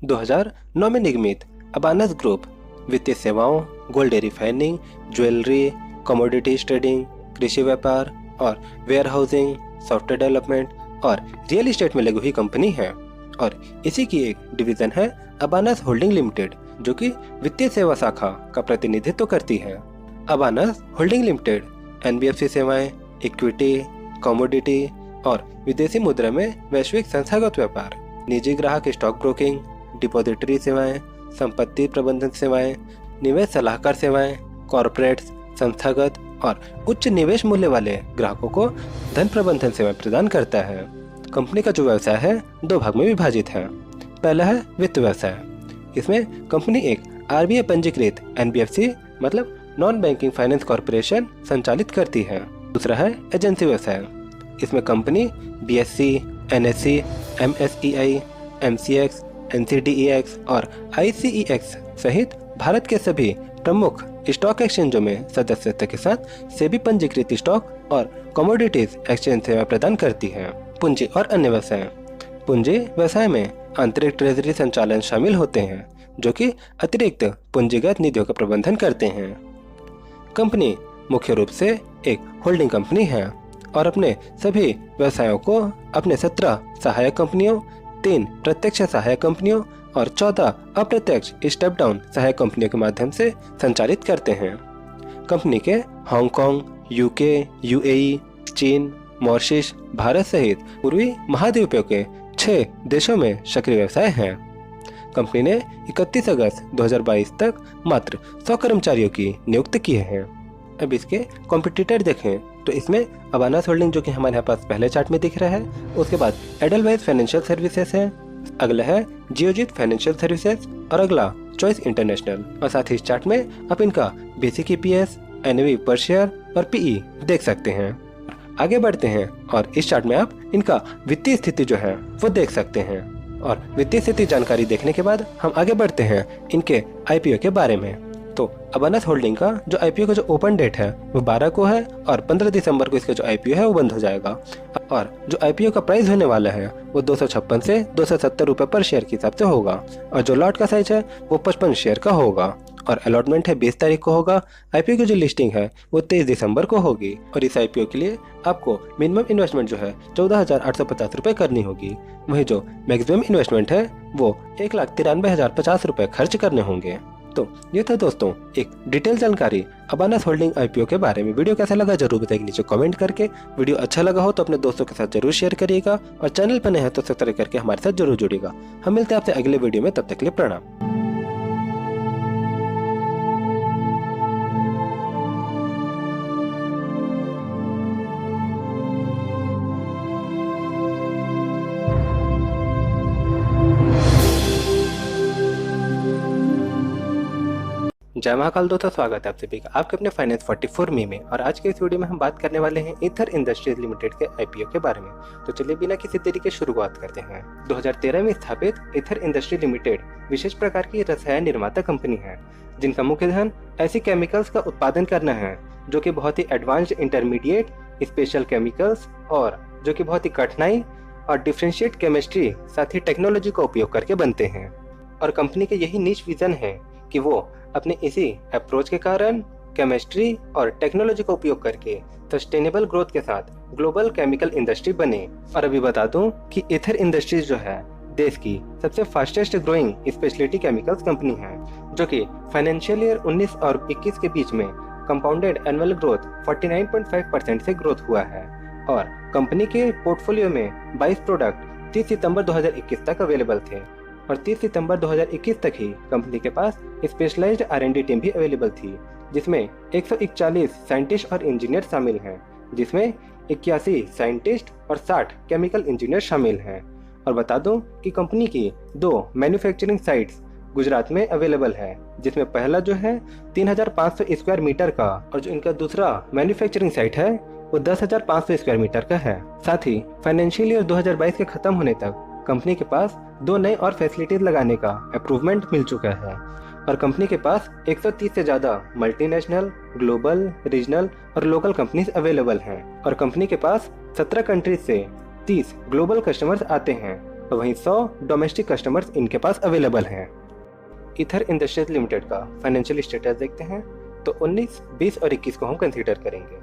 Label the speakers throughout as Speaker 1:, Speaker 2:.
Speaker 1: 2009 में निर्मित अबानस ग्रुप वित्तीय सेवाओं, gold refining, jewellery, commodities trading, कृषि व्यापार और वेयर हाउसिंग, सॉफ्टवेयर डेवलपमेंट और रियल एस्टेट में लगी हुई कंपनी है। और इसी की एक डिवीजन है अबानस होल्डिंग लिमिटेड, जो कि वित्तीय सेवा शाखा का प्रतिनिधित्व करती है। अबानस होल्डिंग लिमिटेड एनबीएफसी सेवाएं, इक्विटी, कमोडिटी और विदेशी मुद्रा में वैश्विक संस्थागत व्यापार, निजी ग्राहक स्टॉक ब्रोकिंग, डिपॉजिटरी सेवाएं, संपत्ति प्रबंधन सेवाएं, निवेश सलाहकार सेवाएं, कॉर्पोरेट, संस्थागत और उच्च निवेश मूल्य वाले ग्राहकों को धन प्रबंधन सेवाएं प्रदान करता है। कंपनी का जो व्यवसाय है 2 भाग में विभाजित है। पहला है वित्त व्यवसाय। इसमें कंपनी एक आरबीआई पंजीकृत एनबीएफसी मतलब नॉन बैंकिंग फाइनेंस कॉर्पोरेशन संचालित करती है। दूसरा है एजेंसी व्यवसाय। इसमें company BSC, NSC, MSEI, MCX, NCDEX और आईसीईएक्स सहित भारत के सभी प्रमुख स्टॉक एक्सचेंजों में सदस्यता के साथ सेबी पंजीकृत स्टॉक और कमोडिटीज एक्सचेंज सेवा प्रदान करती है। पूंजी और अन्य व्यवसाय। पूंजी व्यवसाय में आंतरिक ट्रेजरी संचालन शामिल होते हैं, जो कि अतिरिक्त पूंजीगत निधियों का प्रबंधन करते हैं। कंपनी मुख्य रूप से एक होल्डिंग कंपनी है और अपने सभी व्यवसायों को अपने 17 सहायक कंपनियों, 3 प्रत्यक्ष सहायक कंपनियों और 14 अप्रत्यक्ष स्टेप डाउन सहायक कंपनियों के माध्यम से संचालित करते हैं। कंपनी के हांगकांग, यूके, यूएई, चीन, मॉरिशस, भारत सहित पूर्वी महाद्वीपों के 6 देशों में सक्रिय व्यवसाय हैं। कंपनी ने 31 अगस्त 2022 तक मात्र 100 कर्मचारियों की नियुक्ति की है। अब इसके कॉम्पिटिटर देखें तो इसमें अबानस होल्डिंग, जो कि हमारे यहाँ पास पहले चार्ट में दिख रहा है, उसके बाद एडलवाइज फाइनेंशियल सर्विसेज है, अगला है जियोजित फाइनेंशियल सर्विसेज और अगला चॉइस इंटरनेशनल। और साथ ही इस चार्ट में आप इनका बेसिक ईपीएस, एनएवी पर शेयर और पीई देख सकते हैं। आगे बढ़ते हैं और इस चार्ट में आप इनका वित्तीय स्थिति जो है वो देख सकते हैं। और वित्तीय स्थिति जानकारी देखने के बाद हम आगे बढ़ते हैं इनके आईपीओ के बारे में। तो अबानस होल्डिंग का जो आईपीओ का जो ओपन डेट है वो 12 को है और 15 दिसंबर को इसका जो आईपीओ है वो बंद हो जाएगा। और जो आईपीओ का प्राइस होने वाला है वो 256 से 270 रुपए पर शेयर के हिसाब से होगा। और जो लॉट का साइज है वो 55 शेयर का होगा और अलॉटमेंट है 20 तारीख को होगा। आईपीओ की जो लिस्टिंग है वो 23 दिसंबर को होगी। और इस आईपीओ के लिए आपको मिनिमम इन्वेस्टमेंट जो है 14,850 रुपए करनी होगी। वहीं जो मैक्सिमम इन्वेस्टमेंट है वो 1,93,050 रुपए खर्च करने होंगे। तो ये था दोस्तों एक डिटेल जानकारी अबानस होल्डिंग आईपीओ के बारे में। वीडियो कैसा लगा जरूर बताइए नीचे कमेंट करके। वीडियो अच्छा लगा हो तो अपने दोस्तों के साथ जरूर शेयर करिएगा और चैनल पर नए हैं तो सब्सक्राइब करके हमारे साथ जरूर जुड़िएगा। हम मिलते हैं आपसे अगले वीडियो में, तब तक के लिए प्रणाम। जय महाकाल दोस्तों, स्वागत है आप सभी का आपके अपने फाइनेंस 44 में। और आज के इस वीडियो में हम बात करने वाले हैं ईथर इंडस्ट्रीज लिमिटेड के आईपीओ के बारे में। तो चलिए बिना किसी देरी के शुरुआत करते हैं। 2013 में स्थापित ईथर इंडस्ट्री लिमिटेड विशेष प्रकार की रसायन निर्माता कंपनी है, जिनका मुख्य ध्यान ऐसी केमिकल्स का उत्पादन करना है जो कि बहुत ही एडवांस्ड इंटरमीडिएट स्पेशल केमिकल्स और जो कि बहुत ही कठिनाई और डिफरेंशिएट केमिस्ट्री साथ ही टेक्नोलॉजी का उपयोग करके बनते हैं। और कंपनी के यही नीच विजन है कि वो अपने इसी अप्रोच के कारण केमिस्ट्री और टेक्नोलॉजी का उपयोग करके सस्टेनेबल ग्रोथ के साथ ग्लोबल केमिकल इंडस्ट्री बने। और अभी बता दूं कि ईथर इंडस्ट्रीज जो है देश की सबसे fastest growing speciality chemicals company है, जो कि फाइनेंशियल ईयर 19 और 21 के बीच में कंपाउंडेड एनुअल ग्रोथ 49.5% से ग्रोथ हुआ है। और कंपनी के पोर्टफोलियो में 22 प्रोडक्ट 30 सितंबर 2021 तक अवेलेबल थे और 30 सितंबर 2021 तक ही कंपनी के पास स्पेशलाइज्ड R&D टीम भी अवेलेबल थी, जिसमें 141 साइंटिस्ट और इंजीनियर शामिल हैं, जिसमें 81 साइंटिस्ट और 60 केमिकल इंजीनियर शामिल हैं। और बता दूं कि कंपनी की 2 मैन्युफैक्चरिंग साइट्स गुजरात में अवेलेबल है, जिसमें पहला जो है 3,500 स्क्वायर मीटर का और जो इनका दूसरा मैन्युफैक्चरिंग साइट है वो 10,500 स्क्वायर मीटर का है। साथ ही फाइनेंशियल ईयर 2022 के खत्म होने तक कंपनी के पास 2 नए और फैसिलिटीज लगाने का अप्रूवमेंट मिल चुका है। और कंपनी के पास 130 से ज्यादा मल्टीनेशनल, ग्लोबल, रीजनल और लोकल कंपनीज अवेलेबल हैं। और कंपनी के पास 17 कंट्रीज से 30 ग्लोबल कस्टमर्स आते हैं। और वहीं 100 डोमेस्टिक कस्टमर्स इनके पास अवेलेबल हैं। ईथर इंडस्ट्रीज लिमिटेड का फाइनेंशियल स्टेटस देखते हैं तो 19, 20 और 21 को हम कंसीडर करेंगे।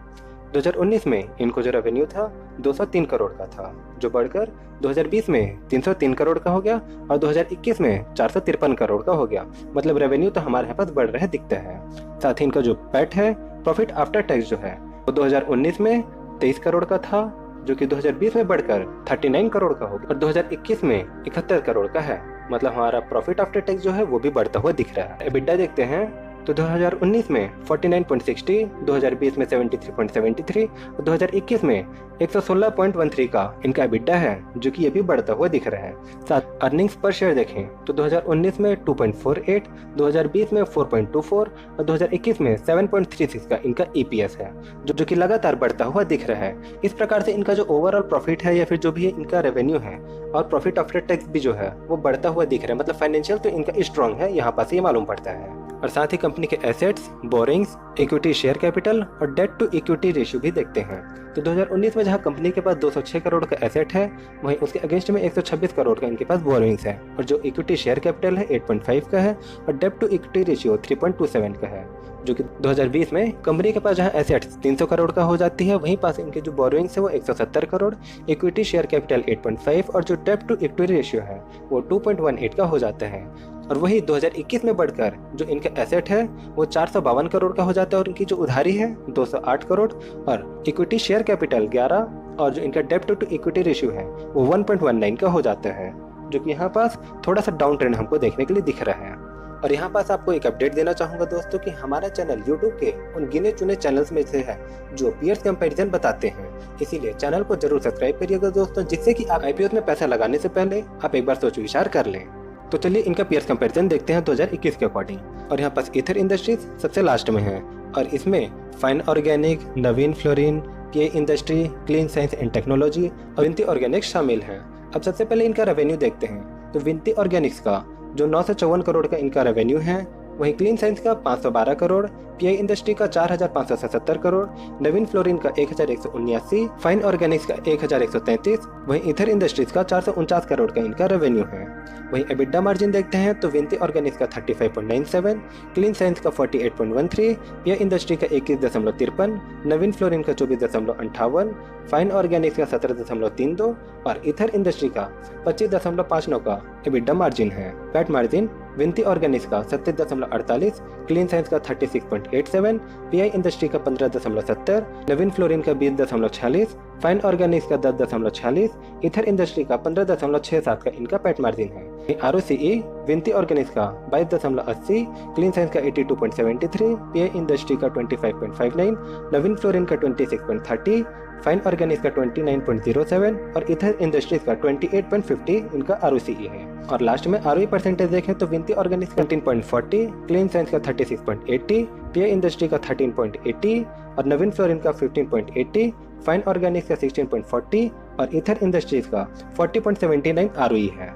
Speaker 1: 2019 में इनको जो रेवेन्यू था 203 करोड़ का था, जो बढ़कर 2020 में 303 करोड़ का हो गया और 2021 में 453 करोड़ का हो गया। मतलब रेवेन्यू तो हमारे यहाँ पास बढ़ रहा दिखता है। साथ ही इनका जो पैट है, प्रॉफिट आफ्टर टैक्स जो है, वो 2019 में 23 करोड़ का था, जो कि 2020 में बढ़कर 39 करोड़ का हो गया और 2021 में 71 करोड़ का है। मतलब हमारा प्रॉफिट आफ्टर टैक्स जो है वो भी बढ़ता हुआ दिख रहा है। एबिटा देखते हैं तो 2019 में 49.60, 2020 में 73.73 और 2021 में 116.13 का इनका एबिटा है, जो कि ये भी बढ़ता हुआ दिख रहा है। साथ अर्निंग्स पर शेयर देखें तो 2019 में 2.48, 2020 में 4.24 और 2021 में 7.36 का इनका EPS है, जो कि लगातार बढ़ता हुआ दिख रहा है। इस प्रकार से इनका जो ओवरऑल प्रॉफिट है या फिर जो भी इनका रेवेन्यू है और प्रॉफिट आफ्टर टैक्स भी जो है वो बढ़ता हुआ दिख रहा है। मतलब फाइनेंशियल तो इनका स्ट्रांग है, यहाँ पास ये मालूम पड़ता है। और साथ ही कंपनी के assets, borings, equity share capital और डेट टू इक्विटी रेशियो भी देखते हैं। तो 2019 में जहां कंपनी के पास 206 करोड़ का एसेट है, वहीं उसके अगेंस्ट में 126 करोड़ का इनके पास बोरिंग्स है और जो इक्विटी शेयर कैपिटल है 8.5 का है और डेट टू इक्विटी रेशियो 3.27 का है, जो कि 2020 में कंपनी के पास जहां एसेट्स 300 करोड़ का हो जाती है, वहीं पास इनके जो बोरिंग्स है वो 170 करोड़, इक्विटी शेयर कैपिटल 8.5 और जो डेट टू इक्विटी रेशियो है वो 2.18 का हो जाता है। और वही 2021 में बढ़कर जो इनका एसेट है वो 452 करोड़ का हो जाता है और इनकी जो उधारी है 208 करोड़ और इक्विटी शेयर कैपिटल 11 और जो इनका डेब्ट टू इक्विटी रेशियो है वो 1.19 का हो जाता है, जो कि यहाँ पास थोड़ा सा डाउन ट्रेंड हमको देखने के लिए दिख रहा है। और यहाँ पास आपको एक अपडेट देना चाहूँगा दोस्तों कि हमारा चैनल YouTube के उन गिने चुने चैनल्स में से है जो पीयर्स कंपैरिजन बताते हैं, इसीलिए चैनल को जरूर सब्सक्राइब करिएगा दोस्तों, जिससे कि आप IPO में पैसा लगाने से पहले आप एक बार सोच विचार कर लें। तो चलिए इनका पीयर्स कंपैरिजन देखते हैं 2021 के अकॉर्डिंग। और यहाँ पास ईथर इंडस्ट्रीज सबसे लास्ट में है और इसमें fine organic, Naveen fluorine, PI industry, clean science and technology और विनती ऑर्गेनिक्स शामिल हैं। अब सबसे पहले इनका रेवेन्यू देखते हैं तो विनती ऑर्गेनिक्स का जो 954 करोड़ का इनका रेवेन्यू है, वहीं क्लीन साइंस का 512 करोड़, PI इंडस्ट्री का 4577 करोड़, नवीन फ्लोरिन का 1179, फाइन ऑर्गेनिक्स का 1133, वहीं ईथर इंडस्ट्रीज का 449 करोड़ का इनका रेवेन्यू है। वहीं एबिटा मार्जिन देखते हैं तो विनती ऑर्गेनिक्स का 35.97, क्लीन साइंस का 48.13, PI इंडस्ट्री का 21.53, नवीन फ्लोरिन का 24.58, फाइन ऑर्गेनिक्स का 17.32 और ईथर इंडस्ट्री का 25.59 का एबिटा मार्जिन है। पैट मार्जिन विनती ऑर्गेनिक्स का 37.48, क्लीन साइंस का 36.87, PI इंडस्ट्री का 15.70, नवीन फ्लोरिन का 20.46, फाइन ऑर्गेनिक्स का 10.46, ईथर इंडस्ट्री का 15.67 का इनका पैट मार्जिन है। ROCE विनती ऑर्गेनिक्स का 22.80, क्लीन साइंस का 82.73, PI इंडस्ट्री का 25.59, नवीन फ्लोरिन का 26.30, फाइन ऑर्गेनिक्स का 29.07 और ईथर इंडस्ट्रीज का 28.50 इनका ROCE है। और लास्ट में ROE परसेंटेज देखें तो विनती ऑर्गेनिक्स का 19.40, क्लीन साइंस का 36.80, PI इंडस्ट्री का 13.80 और नवीन फ्लोरिन का 15.80, फाइन ऑर्गेनिक्स का 16.40 और ईथर इंडस्ट्रीज का 40.79 ROE है।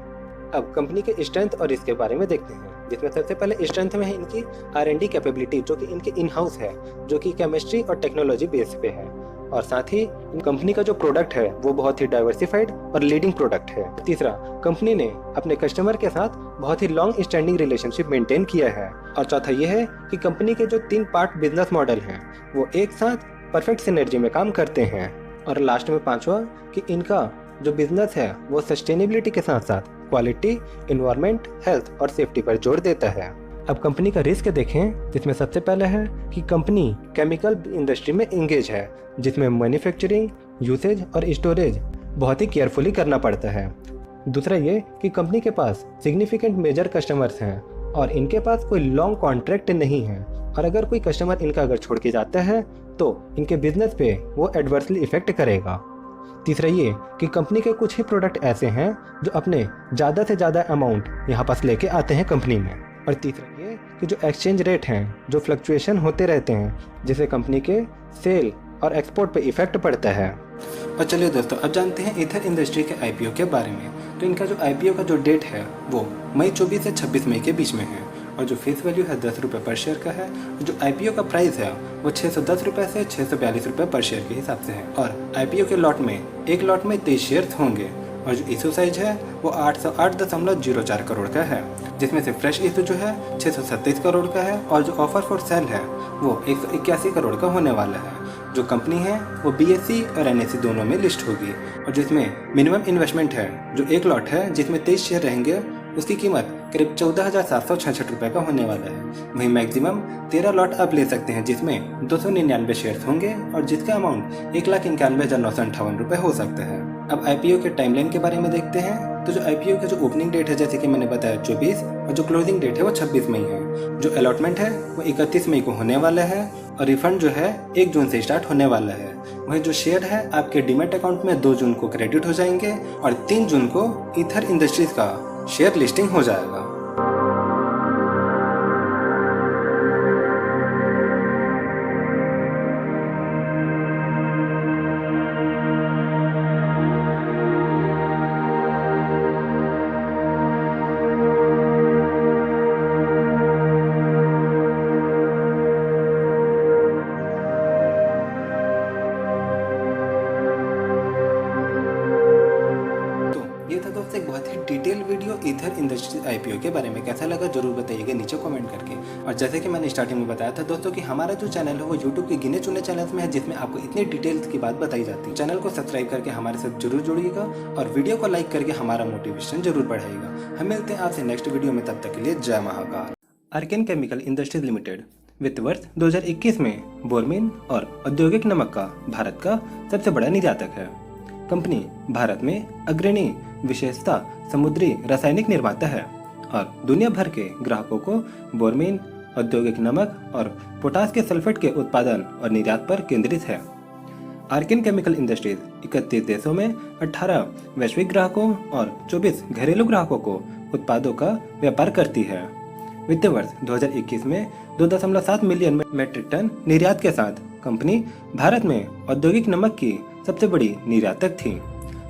Speaker 1: अब कंपनी के स्ट्रेंथ और इसके बारे में देखते हैं, जिसमें सबसे पहले स्ट्रेंथ में है इनकी R&D कैपेबिलिटी, जो कि इनके इन हाउस है, जो कि केमिस्ट्री और टेक्नोलॉजी बेस पे है। और साथ ही इन कंपनी का जो प्रोडक्ट है वो बहुत ही डाइवर्सिफाइड और लीडिंग प्रोडक्ट है। तीसरा, कंपनी ने अपने कस्टमर के साथ बहुत ही लॉन्ग स्टैंडिंग रिलेशनशिप मेंटेन किया है। और चौथा ये है कि कंपनी के जो 3 पार्ट बिजनेस मॉडल हैं वो एक साथ परफेक्ट सिनर्जी में काम करते हैं। और लास्ट में पांचवा कि इनका जो बिजनेस है वो सस्टेनेबिलिटी के साथ साथ क्वालिटी, इन्वायरमेंट, हेल्थ और सेफ्टी पर जोर देता है। अब कंपनी का रिस्क देखें, जिसमें सबसे पहले है कि कंपनी केमिकल इंडस्ट्री में इंगेज है, जिसमें मैन्युफैक्चरिंग, यूसेज और स्टोरेज बहुत ही केयरफुली करना पड़ता है। दूसरा ये कि कंपनी के पास सिग्निफिकेंट मेजर कस्टमर्स हैं और इनके पास कोई लॉन्ग कॉन्ट्रैक्ट नहीं है, और अगर कोई कस्टमर इनका अगर छोड़ के जाता है तो इनके बिजनेस पे वो एडवर्सली इफेक्ट करेगा। तीसरा ये कि कंपनी के कुछ ही प्रोडक्ट ऐसे हैं जो अपने ज़्यादा से ज़्यादा अमाउंट यहाँ पास लेके आते हैं कंपनी में। और तीसरा ये कि जो एक्सचेंज रेट हैं जो फ्लक्चुएशन होते रहते हैं, जिससे कंपनी के सेल और एक्सपोर्ट पे इफेक्ट पड़ता है। और चलिए दोस्तों, अब जानते हैं ईथर इंडस्ट्री के IPO के बारे में। तो इनका जो IPO का जो डेट है वो मई 24 से 26 मई के बीच में है और जो फेस वैल्यू है 10 रुपये पर शेयर का है। जो IPO का प्राइस है वो 610 रुपये से 642 रुपये पर शेयर के हिसाब से है। और IPO के लॉट में एक लॉट में 23 शेयर्स होंगे
Speaker 2: और जो इशू साइज है वो 808.04 करोड़ का है, जिसमें से फ्रेश इशू जो है 637 करोड़ का है और जो ऑफर फॉर सेल है वो 181 करोड़ का होने वाला है। जो कंपनी है वो BSE और NSE दोनों में लिस्ट होगी और जिसमें मिनिमम इन्वेस्टमेंट है जो एक लॉट है जिसमें 23 शेयर रहेंगे, उसकी कीमत करीब 14,766 रुपये का होने वाला है। वहीं मैक्सिमम 13 लॉट आप ले सकते हैं जिसमें 299 शेयर्स होंगे और जिसका अमाउंट 1,91,958 रुपये हो सकता है। अब IPO के टाइमलाइन के बारे में देखते हैं। तो जो IPO का जो ओपनिंग डेट है जैसे कि मैंने बताया 24 और जो क्लोजिंग डेट है वो 26 मई है। जो अलॉटमेंट है वो 31 मई को होने वाला है और रिफंड जो है 1 जून से स्टार्ट होने वाला है। वहीं जो शेयर है आपके डीमैट अकाउंट में 2 जून को क्रेडिट हो जाएंगे और 3 जून को ईथर इंडस्ट्रीज का शेयर लिस्टिंग हो जाएगा। ये था दोस्तों एक बहुत ही detail video Ether industries IPO के बारे में। कैसा लगा जरूर बताइएगा नीचे कमेंट करके। और जैसे कि मैंने स्टार्टिंग में बताया था दोस्तों कि हमारा जो चैनल है वो यूट्यूब के गिने चुने चैनल्स में है जिसमें आपको इतनी डिटेल्स की बात बताई जाती है। चैनल को सब्सक्राइब करके हमारे साथ जरूर जुड़िएगा और वीडियो को लाइक करके हमारा मोटिवेशन जरूर बढ़ाइएगा। हम मिलते हैं आपसे नेक्स्ट वीडियो में, तब तक के लिए जय Mahakal.
Speaker 1: Arcane chemical industries limited वित्त वर्ष 2021 में बोरमिन और औद्योगिक नमक का भारत का सबसे बड़ा निर्यातक है। कंपनी भारत में अग्रणी विशेषता समुद्री रासायनिक निर्माता है और दुनिया भर के ग्राहकों को बोरमिन, औद्योगिक नमक और पोटास के सल्फेट के उत्पादन और निर्यात पर केंद्रित है। आर्केन केमिकल इंडस्ट्रीज 31 देशों में 18 वैश्विक ग्राहकों और 24 घरेलू ग्राहकों को उत्पादों का व्यापार करती है। वित्तीय वर्ष 2021 में 2.7 मिलियन मेट्रिक टन निर्यात के साथ कंपनी भारत में औद्योगिक नमक की सबसे बड़ी निर्यातक थी।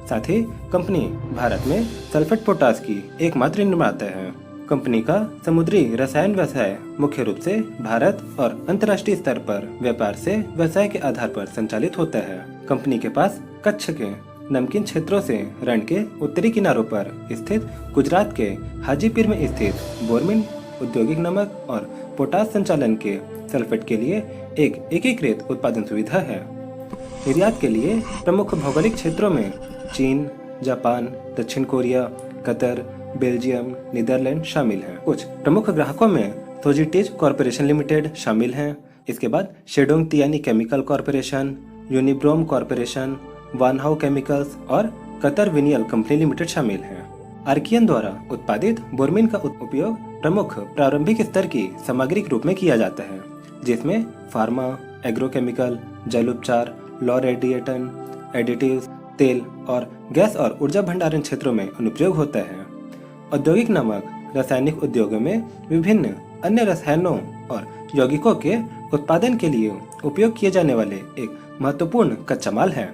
Speaker 1: साथ ही कंपनी भारत में सल्फेट पोटास की एकमात्र निर्माता है। कंपनी का समुद्री रसायन व्यवसाय मुख्य रूप से भारत और अंतर्राष्ट्रीय स्तर पर व्यापार से व्यवसाय के आधार पर संचालित होता है। कंपनी के पास कच्छ के नमकीन क्षेत्रों से रण के उत्तरी किनारों पर स्थित गुजरात के हाजीपुर में स्थित बोरमिन औद्योगिक नमक और पोटास संचालन के सल्फेट के लिए एक एकीकृत उत्पादन सुविधा है। निर्यात के लिए प्रमुख भौगोलिक क्षेत्रों में चीन, जापान, दक्षिण कोरिया, कतर, बेल्जियम, नीदरलैंड शामिल हैं। कुछ प्रमुख ग्राहकों में सोजिटेज कॉरपोरेशन लिमिटेड शामिल हैं। इसके बाद Shandong Tianyi chemical corporation, Unibrom corporation, Wanhua chemicals और कतर विनियल कंपनी लिमिटेड शामिल हैं। आर्कियन द्वारा उत्पादित बोरमिन का उपयोग प्रमुख प्रारंभिक स्तर की सामग्री के रूप में किया जाता है, जिसमें फार्मा, एग्रोकेमिकल, जल उपचार, लॉ रेडिएटन, एडिटिव्स, तेल और गैस और ऊर्जा भंडारण क्षेत्रों में अनुप्रयोग होता है। औद्योगिक नमक रासायनिक उद्योगों में विभिन्न अन्य रसायनों और यौगिकों के उत्पादन के लिए उपयोग किए जाने वाले एक महत्वपूर्ण कच्चा माल है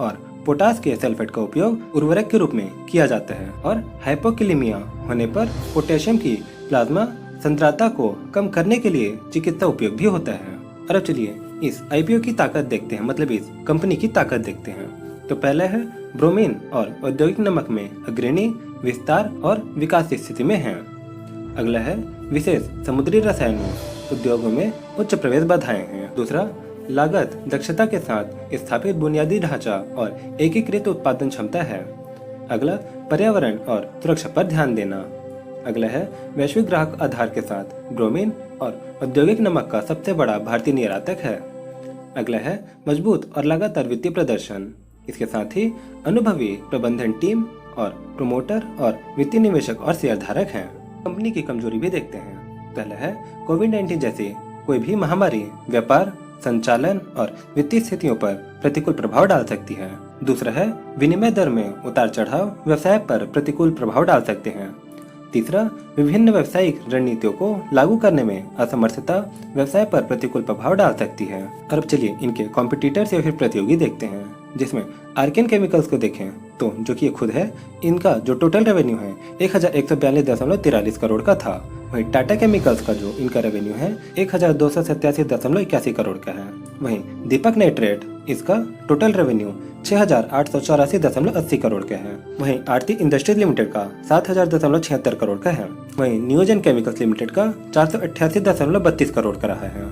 Speaker 1: और पोटास के सल्फेट का उपयोग उर्वरक के रूप में किया जाता है और हाइपोकैलेमिया होने पर पोटेशियम की प्लाज्मा सांद्रता को कम करने के लिए चिकित्सा उपयोग भी होता है। और अब चलिए इस IPO की ताकत देखते हैं, मतलब इस कंपनी की ताकत देखते हैं। तो पहला है ब्रोमीन और औद्योगिक नमक में अग्रणी, विस्तार और विकास की स्थिति में है। अगला है विशेष समुद्री रसायनों उद्योगों में उच्च प्रवेश बाधाएं हैं। दूसरा, लागत दक्षता के साथ स्थापित बुनियादी ढांचा और एकीकृत उत्पादन क्षमता है। अगला, पर्यावरण और सुरक्षा पर ध्यान देना। अगला है वैश्विक ग्राहक आधार के साथ ब्रोमीन और औद्योगिक नमक का सबसे बड़ा भारतीय निर्यातक है। अगला है मजबूत और लगातार वित्तीय प्रदर्शन। इसके साथ ही अनुभवी प्रबंधन टीम और प्रमोटर और वित्तीय निवेशक और शेयरधारक हैं। कंपनी की कमजोरी भी देखते हैं। पहला है कोविड-19 जैसी कोई भी महामारी व्यापार, संचालन और वित्तीय स्थितियों पर प्रतिकूल प्रभाव डाल सकती है। दूसरा है विनिमय दर में उतार चढ़ाव व्यवसाय पर प्रतिकूल प्रभाव डाल सकते हैं। तीसरा, विभिन्न व्यावसायिक रणनीतियों को लागू करने में असमर्थता व्यवसाय पर प्रतिकूल प्रभाव डाल सकती है। और अब चलिए इनके कॉम्पिटिटर्स या फिर प्रतियोगी देखते हैं, जिसमें आर्केन केमिकल्स को देखें तो जो कि ये खुद है, इनका जो टोटल रेवेन्यू है 1142.43 करोड़ का था
Speaker 2: वहीं टाटा केमिकल्स का जो इनका रेवेन्यू है 1287.81 करोड़ का है। वहीं दीपक नाइट्रेट इसका टोटल रेवेन्यू 6,884.80 करोड़ का है। वहीं आरती इंडस्ट्रीज लिमिटेड का 7,000.76 करोड़ का है। वहीं नियोजन केमिकल्स लिमिटेड का 488.32 करोड़ का रहा है।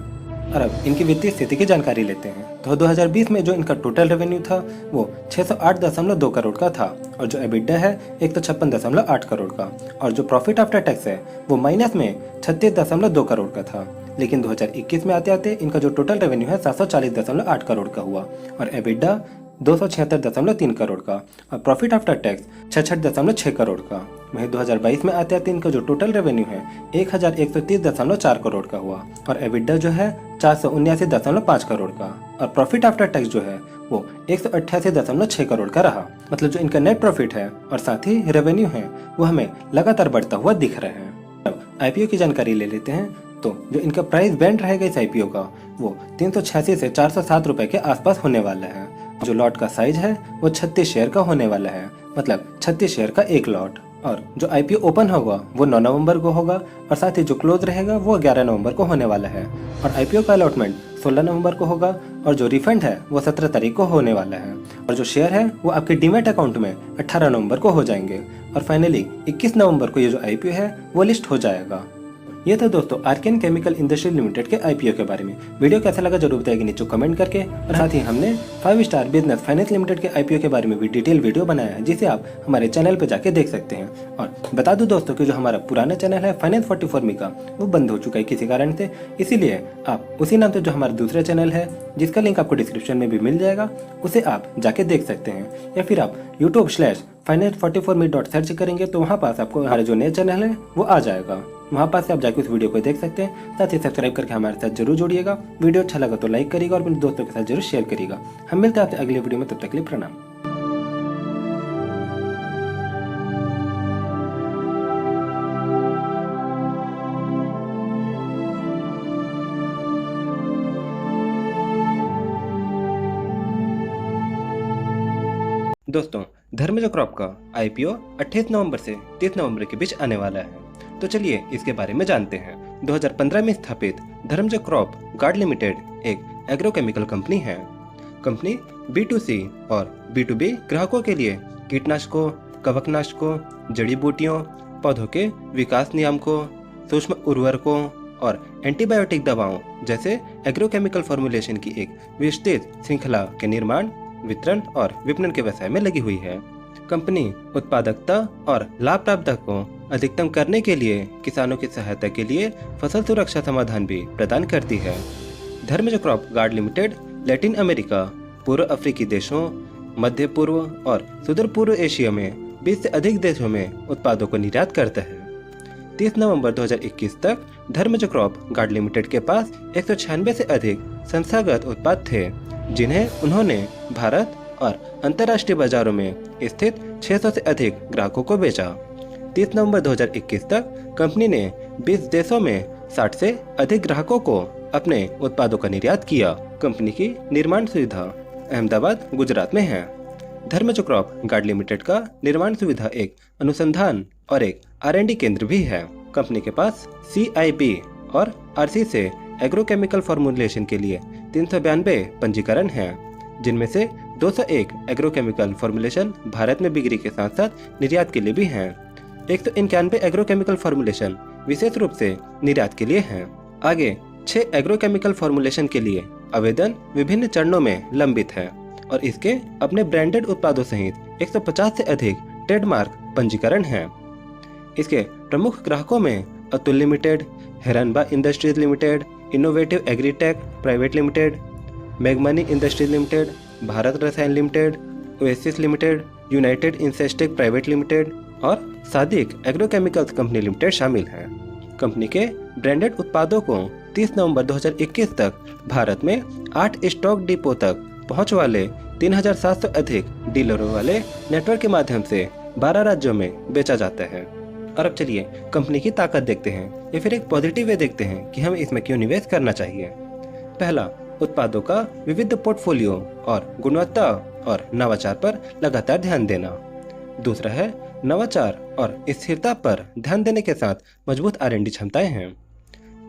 Speaker 2: और अब इनकी वित्तीय स्थिति की जानकारी लेते हैं। तो 2020 में जो इनका टोटल रेवेन्यू था वो 608.2 करोड़ का था और जो एबिडा है 156.8 करोड़ का और जो प्रॉफिट आफ्टर टैक्स है वो माइनस में 36.2 करोड़ का था। लेकिन 2021 में आते आते इनका जो टोटल रेवेन्यू है 740.8 करोड़ का हुआ और एबिडा 276.3 करोड़ का और प्रॉफिट आफ्टर टैक्स 66.6 करोड़ का। वहीं 2022 में आते आते इनका जो टोटल रेवेन्यू है 1130.4 करोड़ का हुआ और एबिडा जो है 479.5 करोड़ का और प्रॉफिट आफ्टर टैक्स जो है वो 188.6 करोड़ का रहा। मतलब जो इनका नेट प्रॉफिट है और साथ ही रेवेन्यू है वो हमें लगातार बढ़ता हुआ दिख रहा है। अब आईपीओ की जानकारी ले लेते हैं। तो जो इनका प्राइस बैंड रहेगा इस आईपीओ का वो 386 से 407 रुपए के आसपास होने वाला है। जो लॉट का साइज है वो 36 शेयर का होने वाला है, मतलब 36 शेयर का एक लॉट। और जो आईपीओ ओपन होगा वो 9 नवंबर को होगा और साथ ही जो क्लोज रहेगा वो 11 नवंबर को होने वाला है और आईपीओ का अलॉटमेंट 16 नवंबर को होगा और जो रिफंड है वो 17 तारीख को होने वाला है और जो शेयर है वो आपके डीमैट अकाउंट में 18 नवंबर को हो जाएंगे और फाइनली 21 नवंबर को ये जो आईपीओ है वो लिस्ट हो जाएगा। ये था दोस्तों आर्केन केमिकल इंडस्ट्रीज लिमिटेड के आईपीओ के बारे में। वीडियो कैसा लगा जरूर बताइए नीचे कमेंट करके। और साथ ही हमने 5 स्टार बिजनेस फाइनेंस लिमिटेड के आईपीओ के बारे में भी डिटेल वीडियो बनाया है जिसे आप हमारे चैनल पर जाके देख सकते हैं। और बता दूं दोस्तों कि जो हमारा पुराना चैनल है फाइनेंस 44 मी का वो बंद हो चुका है किसी कारण से, इसीलिए आप उसी नाम से जो हमारा दूसरा चैनल है जिसका लिंक आपको डिस्क्रिप्शन में भी मिल जाएगा उसे आप जाके देख सकते हैं या फिर आप youtube/finance44me सर्च करेंगे तो वहाँ पास आपको हमारा जो नया चैनल है वो आ जाएगा। वहाँ पास से आप जाके उस वीडियो को देख सकते हैं। साथ ही सब्सक्राइब करके हमारे साथ जरूर जुड़िएगा। वीडियो अच्छा लगा तो लाइक करिएगा और अपने दोस्तों के साथ जरूर शेयर करिएगा। हम मिलते हैं आपसे अगले वीडियो में, तब तक के लिए प्रणाम। दोस्तों धर्मज क्रॉप का आईपीओ 28 नवंबर से 30 नवंबर के बीच आने वाला है, तो चलिए इसके बारे में जानते हैं। 2015 में स्थापित धर्मज क्रॉप गार्ड लिमिटेड एक एग्रोकेमिकल कंपनी है। कंपनी B2C और B2B ग्राहकों के लिए कीटनाशकों, कवकनाशकों, जड़ी बूटियों, पौधों के विकास नियामकों, सूक्ष्म उर्वरकों और एंटीबायोटिक दवाओं जैसे एग्रोकेमिकल फॉर्मुलेशन की एक विस्तृत श्रृंखला के निर्माण, वितरण और विपणन के व्यवसाय में लगी हुई है। कंपनी उत्पादकता और लाभप्रदता को अधिकतम करने के लिए किसानों की सहायता के लिए फसल सुरक्षा समाधान भी प्रदान करती है। Dharmaj crop guard limited Latin America, पूर्व अफ्रीकी देशों, मध्य पूर्व और सुदूर पूर्व एशिया में 20 से अधिक देशों में उत्पादों को निर्यात करता है। 30 नवंबर 2021 तक धर्मज क्रॉप गार्ड लिमिटेड के पास 196 से अधिक संस्थागत उत्पाद थे जिन्हें उन्होंने भारत और अंतर्राष्ट्रीय बाजारों में स्थित 600 से अधिक ग्राहकों को बेचा। 30 नवंबर 2021 तक कंपनी ने 20 देशों में 60 से अधिक ग्राहकों को अपने उत्पादों का निर्यात किया। कंपनी की निर्माण सुविधा अहमदाबाद, गुजरात में है। धर्मज क्रॉप गार्ड लिमिटेड का निर्माण सुविधा एक अनुसंधान और एक R&D केंद्र भी है। कंपनी के पास CIB और RC से एग्रोकेमिकल फॉर्मुलेशन के लिए 392 पंजीकरण हैं, जिनमें से 201 एग्रोकेमिकल फॉर्मुलेशन भारत में बिक्री के साथ साथ निर्यात के लिए भी हैं। 191 एग्रोकेमिकल फॉर्मुलेशन विशेष रूप से निर्यात के लिए हैं। आगे 6 एग्रोकेमिकल फॉर्मुलेशन के लिए आवेदन विभिन्न चरणों में लंबित है और इसके अपने ब्रांडेड उत्पादों सहित 150 से अधिक ट्रेडमार्क पंजीकरण हैं। इसके प्रमुख ग्राहकों में Atul limited, Hiranba industries limited, innovative agritech private limited, मैगमनी industries limited, Bharat Rasayan limited, Oasis limited, united Insectech private limited और सादिक एग्रोकेमिकल्स कंपनी लिमिटेड शामिल हैं। कंपनी के ब्रांडेड उत्पादों को 30 नवंबर 2021 तक भारत में 8 स्टॉक डिपो तक पहुंच वाले 3700 अधिक डीलरों वाले नेटवर्क के माध्यम से 12 राज्यों में बेचा जाता है। और अब चलिए कंपनी की ताकत देखते हैं या फिर एक पॉजिटिव वे देखते हैं कि हमें इसमें क्यों निवेश करना चाहिए। पहला, उत्पादों का विविध पोर्टफोलियो और गुणवत्ता और नवाचार पर लगातार ध्यान देना। दूसरा है नवाचार
Speaker 1: और स्थिरता पर ध्यान देने के साथ मजबूत R&D क्षमताएं हैं।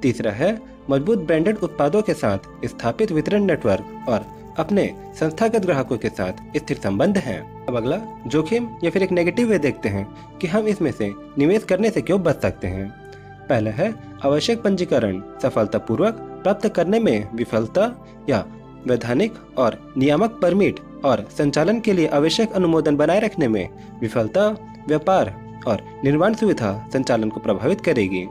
Speaker 1: तीसरा है मजबूत ब्रांडेड उत्पादों के साथ स्थापित वितरण नेटवर्क और अपने संस्थागत ग्राहकों के साथ स्थिर संबंध हैं। अब अगला जोखिम या फिर एक नेगेटिव वे देखते हैं कि हम इसमें से निवेश करने से क्यों बच सकते हैं। पहला है आवश्यक पंजीकरण सफलतापूर्वक प्राप्त करने में विफलता या वैधानिक और नियामक परमिट और संचालन के लिए आवश्यक अनुमोदन बनाए रखने में विफलता व्यापार और निर्माण सुविधा संचालन को प्रभावित करेगी।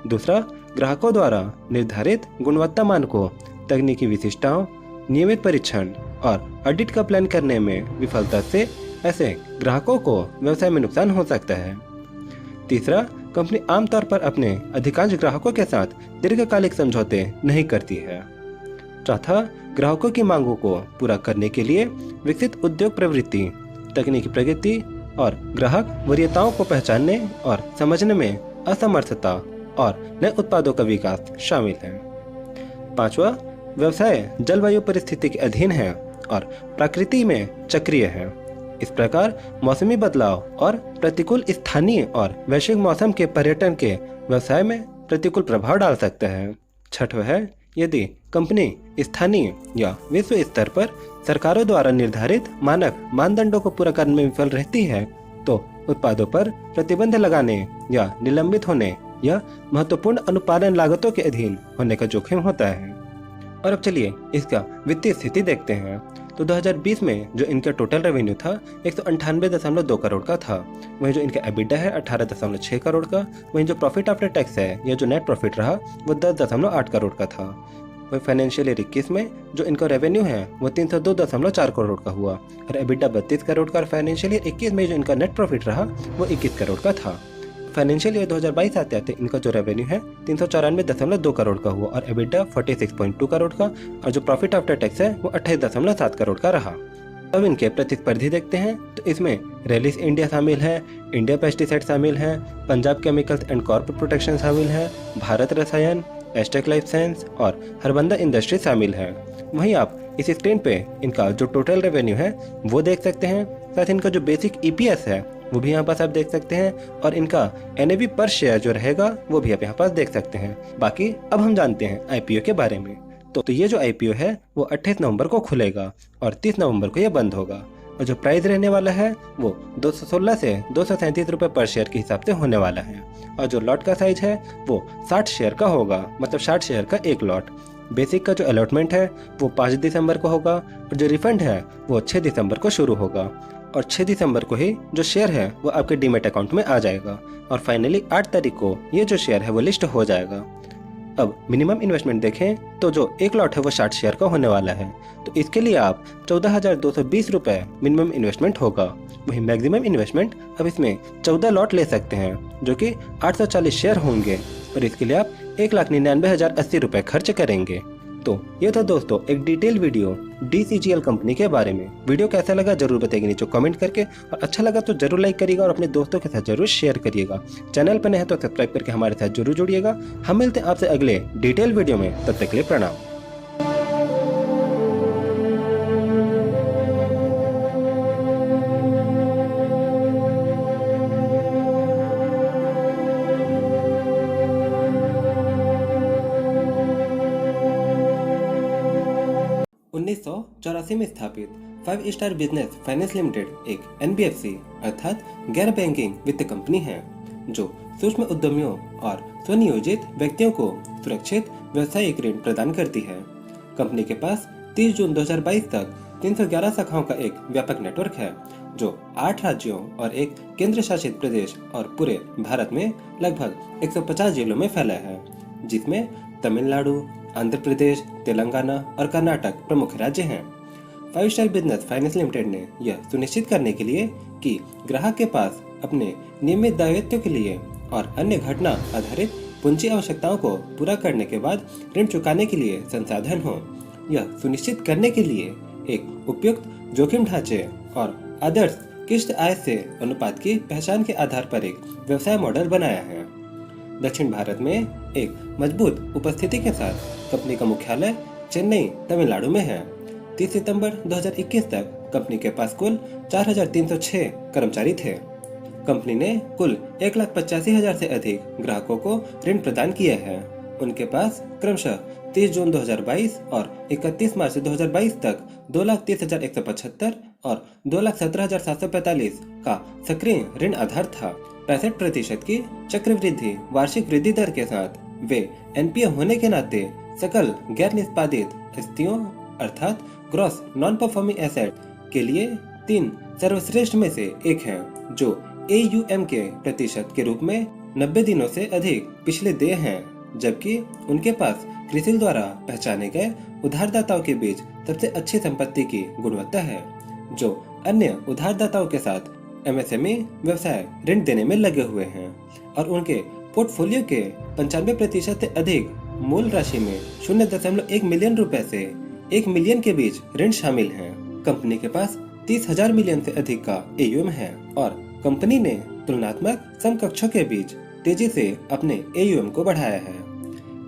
Speaker 1: दूसरा, ग्राहकों द्वारा निर्धारित गुणवत्ता मानकों, तकनीकी विशिष्टताओं, नियमित परीक्षण और ऑडिट का प्लान करने में विफलता से ऐसे ग्राहकों को व्यवसाय में नुकसान हो सकता है। तीसरा, कंपनी आमतौर पर अपने अधिकांश ग्राहकों के साथ दीर्घकालिक समझौते नहीं करती है। चौथा, ग्राहकों की मांगों को पूरा करने के लिए विकसित उद्योग प्रवृत्ति, तकनीकी प्रगति और ग्राहक वरीयताओं को पहचानने और समझने में असमर्थता और नए उत्पादों का विकास शामिल है। पांचवा, व्यवसाय जलवायु परिस्थिति के अधीन है और प्रकृति में चक्रीय है। इस प्रकार मौसमी बदलाव और प्रतिकूल स्थानीय और वैश्विक मौसम के पर्यटन के व्यवसाय में प्रतिकूल प्रभाव डाल सकता है। छठवां है, यदि कंपनी स्थानीय या विश्व स्तर पर सरकारों द्वारा निर्धारित मानक मानदंडों को पूरा करने में विफल रहती है तो उत्पादों पर प्रतिबंध लगाने या निलंबित होने या महत्वपूर्ण अनुपालन लागतों के अधीन होने का जोखिम होता है। और अब चलिए इसका वित्तीय स्थिति देखते हैं। तो 2020 में जो इनका टोटल रेवेन्यू था 198.2 करोड़ का था। वहीं जो इनका एबिटा है 18.6 करोड़ का। वहीं जो प्रॉफिट आफ्टर टैक्स है या जो नेट प्रॉफिट रहा वो 10.8 करोड़ का था। वहीं फाइनेंशियल ईयर 21 में जो इनका रेवेन्यू है वो 302.4 करोड़ का हुआ और एबिटा 32 करोड़ का। और फाइनेंशियल ईयर 21 में जो इनका नेट प्रॉफिट रहा वो 21 करोड़ का था। फाइनेंशियल ईयर 2022 आते आते इनका जो रेवेन्यू है 394.2 करोड़ का हुआ और एबिटा 46.2 करोड़ का और जो प्रॉफिट आफ्टर टैक्स है वो 28.7 करोड़ का रहा। अब इनके प्रतिस्पर्धी देखते हैं तो इसमें रेलिस इंडिया शामिल है, इंडिया पेस्टिसाइड शामिल है, Punjab chemicals and crop protection शामिल है, भारत रसायन, एस्टेक लाइफ साइंस और हरबंदा इंडस्ट्री शामिल है। वहीं आप इस स्क्रीन पे इनका जो टोटल रेवेन्यू है वो देख सकते हैं। साथ इनका जो बेसिक EPS है वो भी यहाँ पास आप देख सकते हैं और इनका NAV पर शेयर जो रहेगा वो भी आप यहाँ पास देख सकते हैं। बाकी अब हम जानते हैं IPO के बारे में। तो ये जो IPO है वो 28 नवंबर को खुलेगा और 30 नवंबर को ये बंद होगा और जो प्राइस रहने वाला है वो 216 से 237 रुपये पर शेयर के हिसाब से होने वाला है। और जो लॉट का साइज है वो 60 शेयर का होगा, मतलब 60 शेयर का एक लॉट। बेसिक का जो अलॉटमेंट है वो 5 दिसंबर को होगा और जो रिफंड है वो 6 दिसंबर को शुरू होगा और 6 दिसंबर को ही जो शेयर है वो आपके डीमेट अकाउंट में आ जाएगा और फाइनली 8 तारीख को ये जो शेयर है वो लिस्ट हो जाएगा। अब मिनिमम इन्वेस्टमेंट देखें तो जो एक लॉट है वो 60 शेयर का होने वाला है, तो इसके लिए आप 14,220 रुपये मिनिमम इन्वेस्टमेंट होगा। वहीं मैक्सिमम इन्वेस्टमेंट अब इसमें 14 लॉट ले सकते हैं जो कि 840 शेयर होंगे और इसके लिए आप 1,99,080 रुपये खर्च करेंगे। तो ये था दोस्तों एक डिटेल वीडियो DCGL कंपनी के बारे में। वीडियो कैसा लगा जरूर बताइएगा नीचे कमेंट करके और अच्छा लगा तो जरूर लाइक करिएगा और अपने दोस्तों के साथ जरूर शेयर करिएगा। चैनल पर नए हैं तो सब्सक्राइब करके हमारे साथ जरूर जुड़िएगा। हम मिलते हैं आपसे अगले डिटेल वीडियो में, तब तक के लिए प्रणाम। 1984 में स्थापित 5 स्टार बिजनेस फाइनेंस लिमिटेड एक NBFC अर्थात गैर बैंकिंग वित्त कंपनी है जो सूक्ष्म उद्यमियों और स्वनियोजित व्यक्तियों को सुरक्षित व्यावसायिक ऋण प्रदान करती है। कंपनी के पास 30 जून 2022 तक 311 शाखाओं का एक व्यापक नेटवर्क है जो 8 राज्यों और एक केंद्र शासित प्रदेश और पूरे भारत में लगभग 150 जिलों में फैला है, जिसमें तमिलनाडु, आंध्र प्रदेश, तेलंगाना और कर्नाटक प्रमुख राज्य हैं। 5 स्टार बिजनेस फाइनेंस लिमिटेड ने यह सुनिश्चित करने के लिए कि ग्राहक के पास अपने नियमित दायित्व के लिए और अन्य घटना आधारित पूंजी आवश्यकताओं को पूरा करने के बाद ऋण चुकाने के लिए संसाधन हो, यह सुनिश्चित करने के लिए एक उपयुक्त जोखिम ढांचे और आदर्श किस्त आय से अनुपात की पहचान के आधार पर एक व्यवसाय मॉडल बनाया है। दक्षिण भारत में एक मजबूत उपस्थिति के साथ कंपनी का मुख्यालय चेन्नई, तमिलनाडु में है। 30 सितंबर 2021 तक कंपनी के पास कुल 4,306 कर्मचारी थे। कंपनी ने कुल 1,85,000 से अधिक ग्राहकों को ऋण प्रदान किया है। उनके पास क्रमशः 30 जून 2022 और 31 मार्च 2022 तक 2,30,175 और 2,17,745 का सक्रिय ऋण आधार था। 65% की चक्रवृद्धि वार्षिक वृद्धि दर के साथ वे एनपीए होने के नाते सकल गैर निष्पादित स्थितियों अर्थात ग्रॉस नॉन परफॉर्मिंग एसेट के लिए 3 सर्वश्रेष्ठ में से एक है, जो AUM के प्रतिशत के रूप में 90 दिनों से अधिक पिछले देय हैं, जबकि उनके पास क्रिसिल द्वारा पहचाने गए उधारदाताओं के बीच सबसे अच्छी संपत्ति की गुणवत्ता है, जो अन्य उधारदाताओं के साथ MSME व्यवसाय ऋण देने में लगे हुए हैं और उनके पोर्टफोलियो के 95% से अधिक मूल राशि में 0.1 मिलियन रुपए से 1 मिलियन के बीच ऋण शामिल हैं। कंपनी के पास 30,000 मिलियन से अधिक का AUM है और कंपनी ने तुलनात्मक समकक्षों के बीच तेजी से अपने AUM को बढ़ाया है।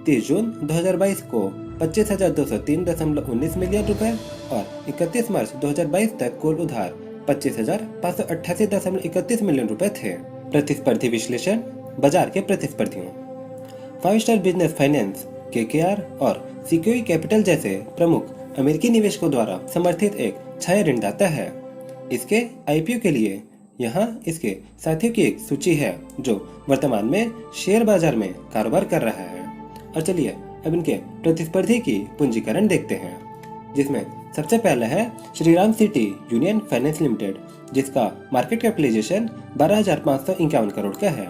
Speaker 1: 30 जून 2022 को 25,203.19 मिलियन रुपए और 31 मार्च 2022 तक कुल उधार 25,588.31 मिलियन रुपए थे। प्रतिस्पर्धी विश्लेषण बाजार के प्रतिस्पर्धियों 5 स्टार बिजनेस फाइनेंस, KKR और सिक्योरी कैपिटल जैसे प्रमुख अमेरिकी निवेशकों द्वारा समर्थित एक छाया ऋणदाता है। इसके IPO के लिए यहाँ इसके साथियों की एक सूची है जो वर्तमान में शेयर बाजार में कारोबार कर रहा है। और चलिए अब इनके प्रतिस्पर्धी की पूंजीकरण देखते हैं, जिसमें सबसे पहला है Shriram city union finance limited, जिसका मार्केट कैपिटलाइजेशन 12,551 करोड़ का है।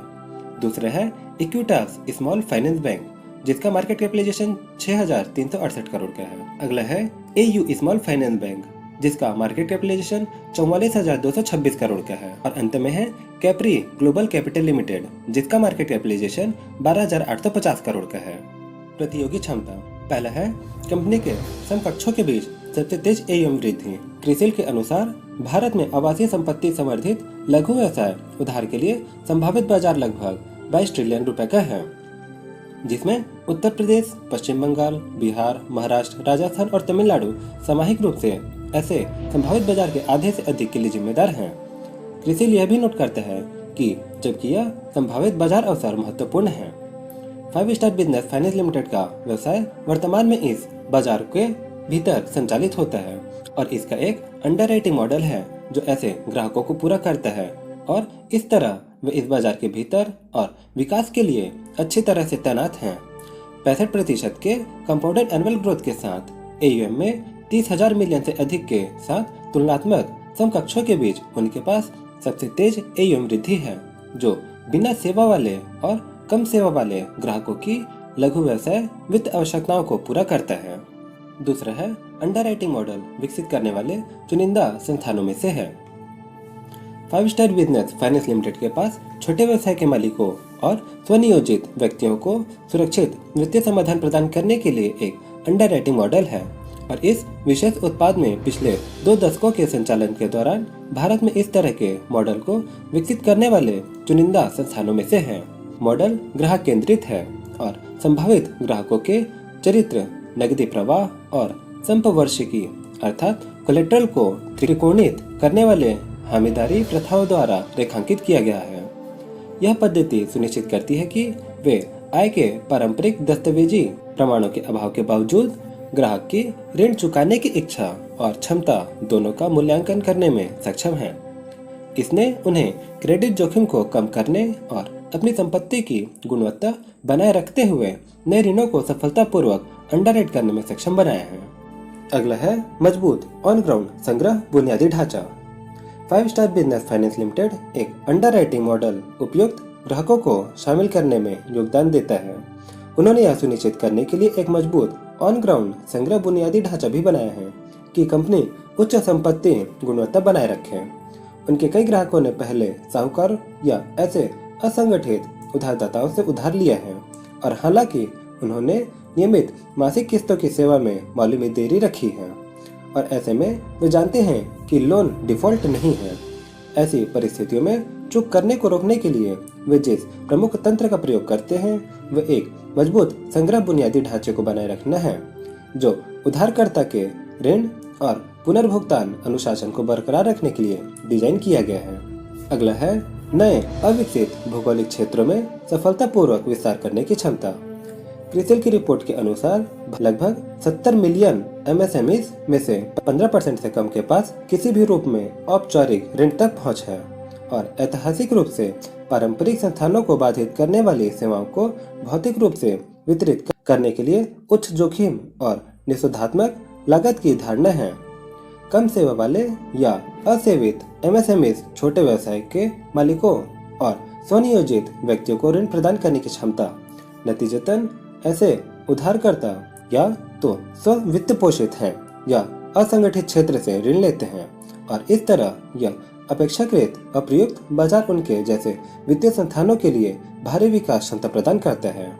Speaker 1: दूसरा है इक्विटास स्मॉल फाइनेंस बैंक, जिसका मार्केट कैपिटलाइजेशन 6,368 करोड़ का है। अगला है AU स्मॉल फाइनेंस बैंक, जिसका मार्केट कैपिटलाइजेशन 44,226 करोड़ का है। और अंत में है कैप्री ग्लोबल कैपिटल लिमिटेड, जिसका मार्केट कैपिटलाइजेशन 12,850 करोड़ का है। प्रतियोगी क्षमता पहला है कंपनी के समकक्षों के बीच सबसे तेज AUM वृद्धि। क्रिसिल के अनुसार भारत में आवासीय संपत्ति समर्थित लघु व्यवसाय उधार के लिए संभावित बाजार लगभग 22 ट्रिलियन रुपए का है, जिसमें उत्तर प्रदेश, पश्चिम बंगाल, बिहार, महाराष्ट्र, राजस्थान और तमिलनाडु सामूहिक रूप से ऐसे संभावित बाजार के आधे से अधिक के लिए जिम्मेदार हैं। क्रिसिल यह भी नोट करता है कि जबकि यह संभावित बाजार अवसर महत्वपूर्ण है, 5 स्टार बिजनेस फाइनेंस लिमिटेड का व्यवसाय वर्तमान में इस बाजार के भीतर संचालित होता है और इसका एक अंडरराइटिंग मॉडल है जो ऐसे ग्राहकों को पूरा करता है और इस तरह वे इस बाजार के भीतर और विकास के लिए अच्छी तरह से तैनात हैं। 65% के कंपाउंडेड एनुअल ग्रोथ के साथ AUM में 30,000 मिलियन से अधिक के साथ तुलनात्मक समकक्षों के बीच उनके पास सबसे तेज AUM वृद्धि है, जो बिना सेवा वाले और कम सेवा वाले ग्राहकों की लघु व्यवसाय वित्त आवश्यकताओं को पूरा करता है। दूसरा है अंडरराइटिंग मॉडल विकसित करने वाले चुनिंदा संस्थानों में से है। 5 स्टार बिजनेस फाइनेंस लिमिटेड के पास छोटे व्यवसाय के मालिकों और स्वनियोजित व्यक्तियों को सुरक्षित वित्तीय समाधान प्रदान करने के लिए एक अंडरराइटिंग मॉडल है और इस विशेष उत्पाद में पिछले 2 दशकों के संचालन के दौरान भारत में इस तरह के मॉडल को विकसित करने वाले चुनिंदा संस्थानों में से है। मॉडल ग्राहक केंद्रित है और संभावित ग्राहकों के चरित्र, नकदी प्रवाह और संपार्श्विकी अर्थात कोलेट्रल को त्रिकोणित करने वाले हामीदारी प्रथाओं द्वारा रेखांकित किया गया है। यह पद्धति सुनिश्चित करती है कि वे आय के पारंपरिक दस्तावेजी प्रमाणों के अभाव के बावजूद ग्राहक की ऋण चुकाने की इच्छा और क्षमता दोनों का मूल्यांकन करने में सक्षम हैं। इसने उन्हें क्रेडिट जोखिम को कम करने और अपनी संपत्ति की गुणवत्ता बनाए रखते हुए नए ऋणों को सफलतापूर्वक अंडरराइट करने में सक्षम बनाया है। अगला है मजबूत ऑन ग्राउंड संग्रह बुनियादी ढांचा। 5 स्टार बिजनेस फाइनेंस लिमिटेड एक अंडरराइटिंग मॉडल उपयुक्त ग्राहकों को शामिल करने में योगदान देता है। उन्होंने यह सुनिश्चित करने के लिए एक मजबूत ऑन ग्राउंड संग्रह बुनियादी ढांचा भी बनाया है कि कंपनी उच्च संपत्ति गुणवत्ता बनाए रखे। उनके कई ग्राहकों ने पहले साहूकार या ऐसे असंगठित उधारदाताओं से उधार लिया है और हालांकि उन्होंने नियमित मासिक किस्तों की सेवा में मालूमी देरी रखी है और ऐसे में वे जानते हैं कि लोन डिफॉल्ट नहीं है। ऐसी परिस्थितियों में चूक करने को रोकने के लिए वे जिस प्रमुख तंत्र का प्रयोग करते हैं वह एक मजबूत संग्रह बुनियादी ढांचे को बनाए रखना है, जो उधारकर्ता के ऋण और पुनर्भुगतान अनुशासन को बरकरार रखने के लिए डिजाइन किया गया है। अगला है नए अविकसित भौगोलिक क्षेत्रों में सफलतापूर्वक विस्तार करने की क्षमता। क्रिसिल की रिपोर्ट के अनुसार लगभग 70 मिलियन एमएसएमईज में से 15% से कम के पास किसी भी रूप में औपचारिक ऋण तक पहुंच है और ऐतिहासिक रूप से पारंपरिक संस्थानों को बाधित करने वाली सेवाओं को भौतिक रूप से वितरित करने के लिए उच्च जोखिम और निषेधात्मक लागत की धारणा है। कम सेवा वाले या असेवित एमएसएमईज छोटे व्यवसाय के मालिकों और स्वनियोजित व्यक्तियों को ऋण प्रदान करने की क्षमता। नतीजतन ऐसे उधारकर्ता या तो स्व वित्त पोषित हैं या असंगठित क्षेत्र से ऋण लेते हैं और इस तरह यह अपेक्षाकृत अप्रयुक्त बाजार उनके जैसे वित्तीय संस्थानों के लिए भारी विकास क्षमता प्रदान करता है।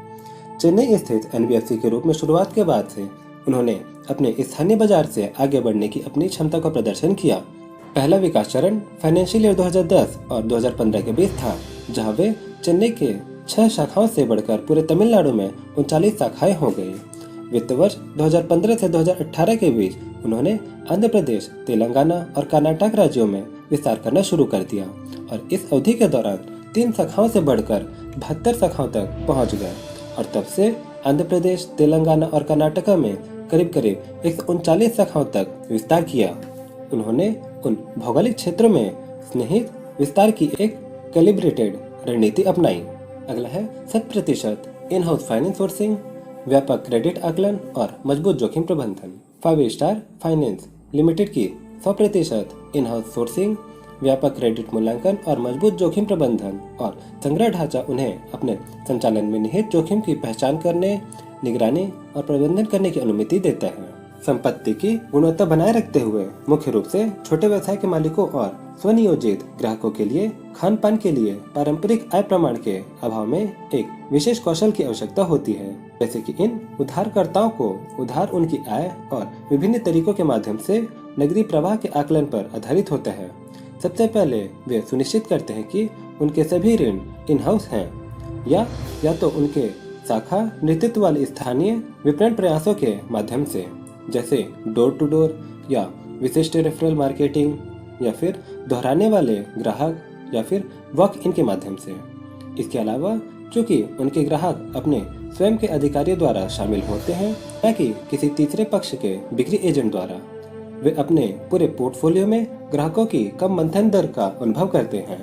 Speaker 1: चेन्नई स्थित एनबीएफसी के रूप में शुरुआत के बाद से उन्होंने अपने स्थानीय बाजार से आगे बढ़ने की अपनी क्षमता का प्रदर्शन किया। पहला विकास चरण फाइनेंशियल ईयर 2010 और 2015 के बीच था, जहां वे चेन्नई के 6 शाखाओं से बढ़कर पूरे तमिलनाडु में 39 शाखाएं हो गई। वित्त वर्ष 2015 से 2018 के बीच उन्होंने आंध्र प्रदेश, तेलंगाना और कर्नाटक राज्यों में विस्तार करना शुरू कर दिया और इस अवधि के दौरान 3 शाखाओं से बढ़कर 72 शाखाओं तक पहुंच गए और तब से आंध्र प्रदेश, तेलंगाना और कर्नाटक में करीब 139 शाखाओं तक विस्तार किया। उन्होंने उन भौगोलिक क्षेत्रों में स्नेहित विस्तार की एक कैलिब्रेटेड रणनीति अपनाई। अगला है 100% इन हाउस फाइनेंस सोर्सिंग, व्यापक क्रेडिट आकलन और मजबूत जोखिम प्रबंधन। 5 स्टार फाइनेंस लिमिटेड की 100% इन हाउस सोर्सिंग, व्यापक क्रेडिट मूल्यांकन और मजबूत जोखिम प्रबंधन और संग्रह ढांचा उन्हें अपने संचालन में निहित जोखिम की पहचान करने, निगरानी और प्रबंधन करने की अनुमति देता है। संपत्ति की गुणवत्ता बनाए रखते हुए मुख्य रूप से छोटे व्यवसाय के मालिकों और स्वनियोजित ग्राहकों के लिए खान पान के लिए पारंपरिक आय प्रमाण के अभाव में एक विशेष कौशल की आवश्यकता होती है, जैसे कि इन उधारकर्ताओं को उधार उनकी आय और विभिन्न तरीकों के माध्यम से नकदी प्रवाह के आकलन पर आधारित होता है। सबसे पहले वे सुनिश्चित करते हैं कि उनके सभी ऋण इन हाउस हैं या तो उनके शाखा नेतृत्व वाले स्थानीय विपणन प्रयासों के माध्यम से, जैसे डोर टू डोर या विशिष्ट रेफरल मार्केटिंग, या फिर दोहराने वाले ग्राहक या फिर वॉक इन के माध्यम से। इसके अलावा चूंकि उनके ग्राहक अपने स्वयं के अधिकारियों द्वारा शामिल होते हैं न कि किसी तीसरे पक्ष के बिक्री एजेंट द्वारा, वे अपने पूरे पोर्टफोलियो में ग्राहकों की कम मंथन दर का अनुभव करते हैं।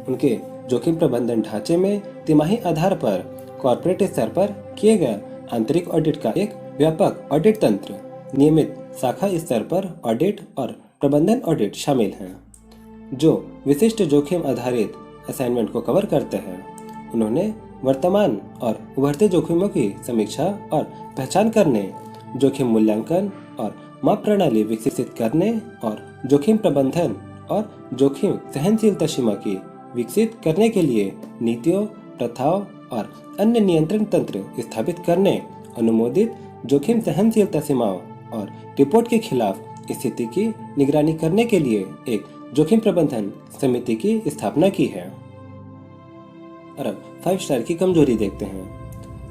Speaker 1: उनके जोखिम प्रबंधन ढांचे में तिमाही आधार पर कॉर्पोरेट स्तर पर किए गए आंतरिक ऑडिट का एक व्यापक ऑडिट तंत्र, नियमित शाखा स्तर पर ऑडिट और प्रबंधन ऑडिट शामिल हैं, जो विशिष्ट जोखिम आधारित असाइनमेंट को कवर करते हैं। उन्होंने वर्तमान और उभरते जोखिमों की समीक्षा और पहचान करने, जोखिम मूल्यांकन और माप प्रणाली विकसित करने और जोखिम प्रबंधन और जोखिम सहनशीलता सीमा की विकसित करने के लिए नीतियों, प्रथाओं और अन्य नियंत्रण तंत्र स्थापित करने, अनुमोदित जोखिम सहनशीलता सीमाओं और रिपोर्ट के खिलाफ स्थिति की निगरानी करने के लिए एक जोखिम प्रबंधन समिति की स्थापना की है। और अब 5 स्टार की कमजोरी देखते हैं।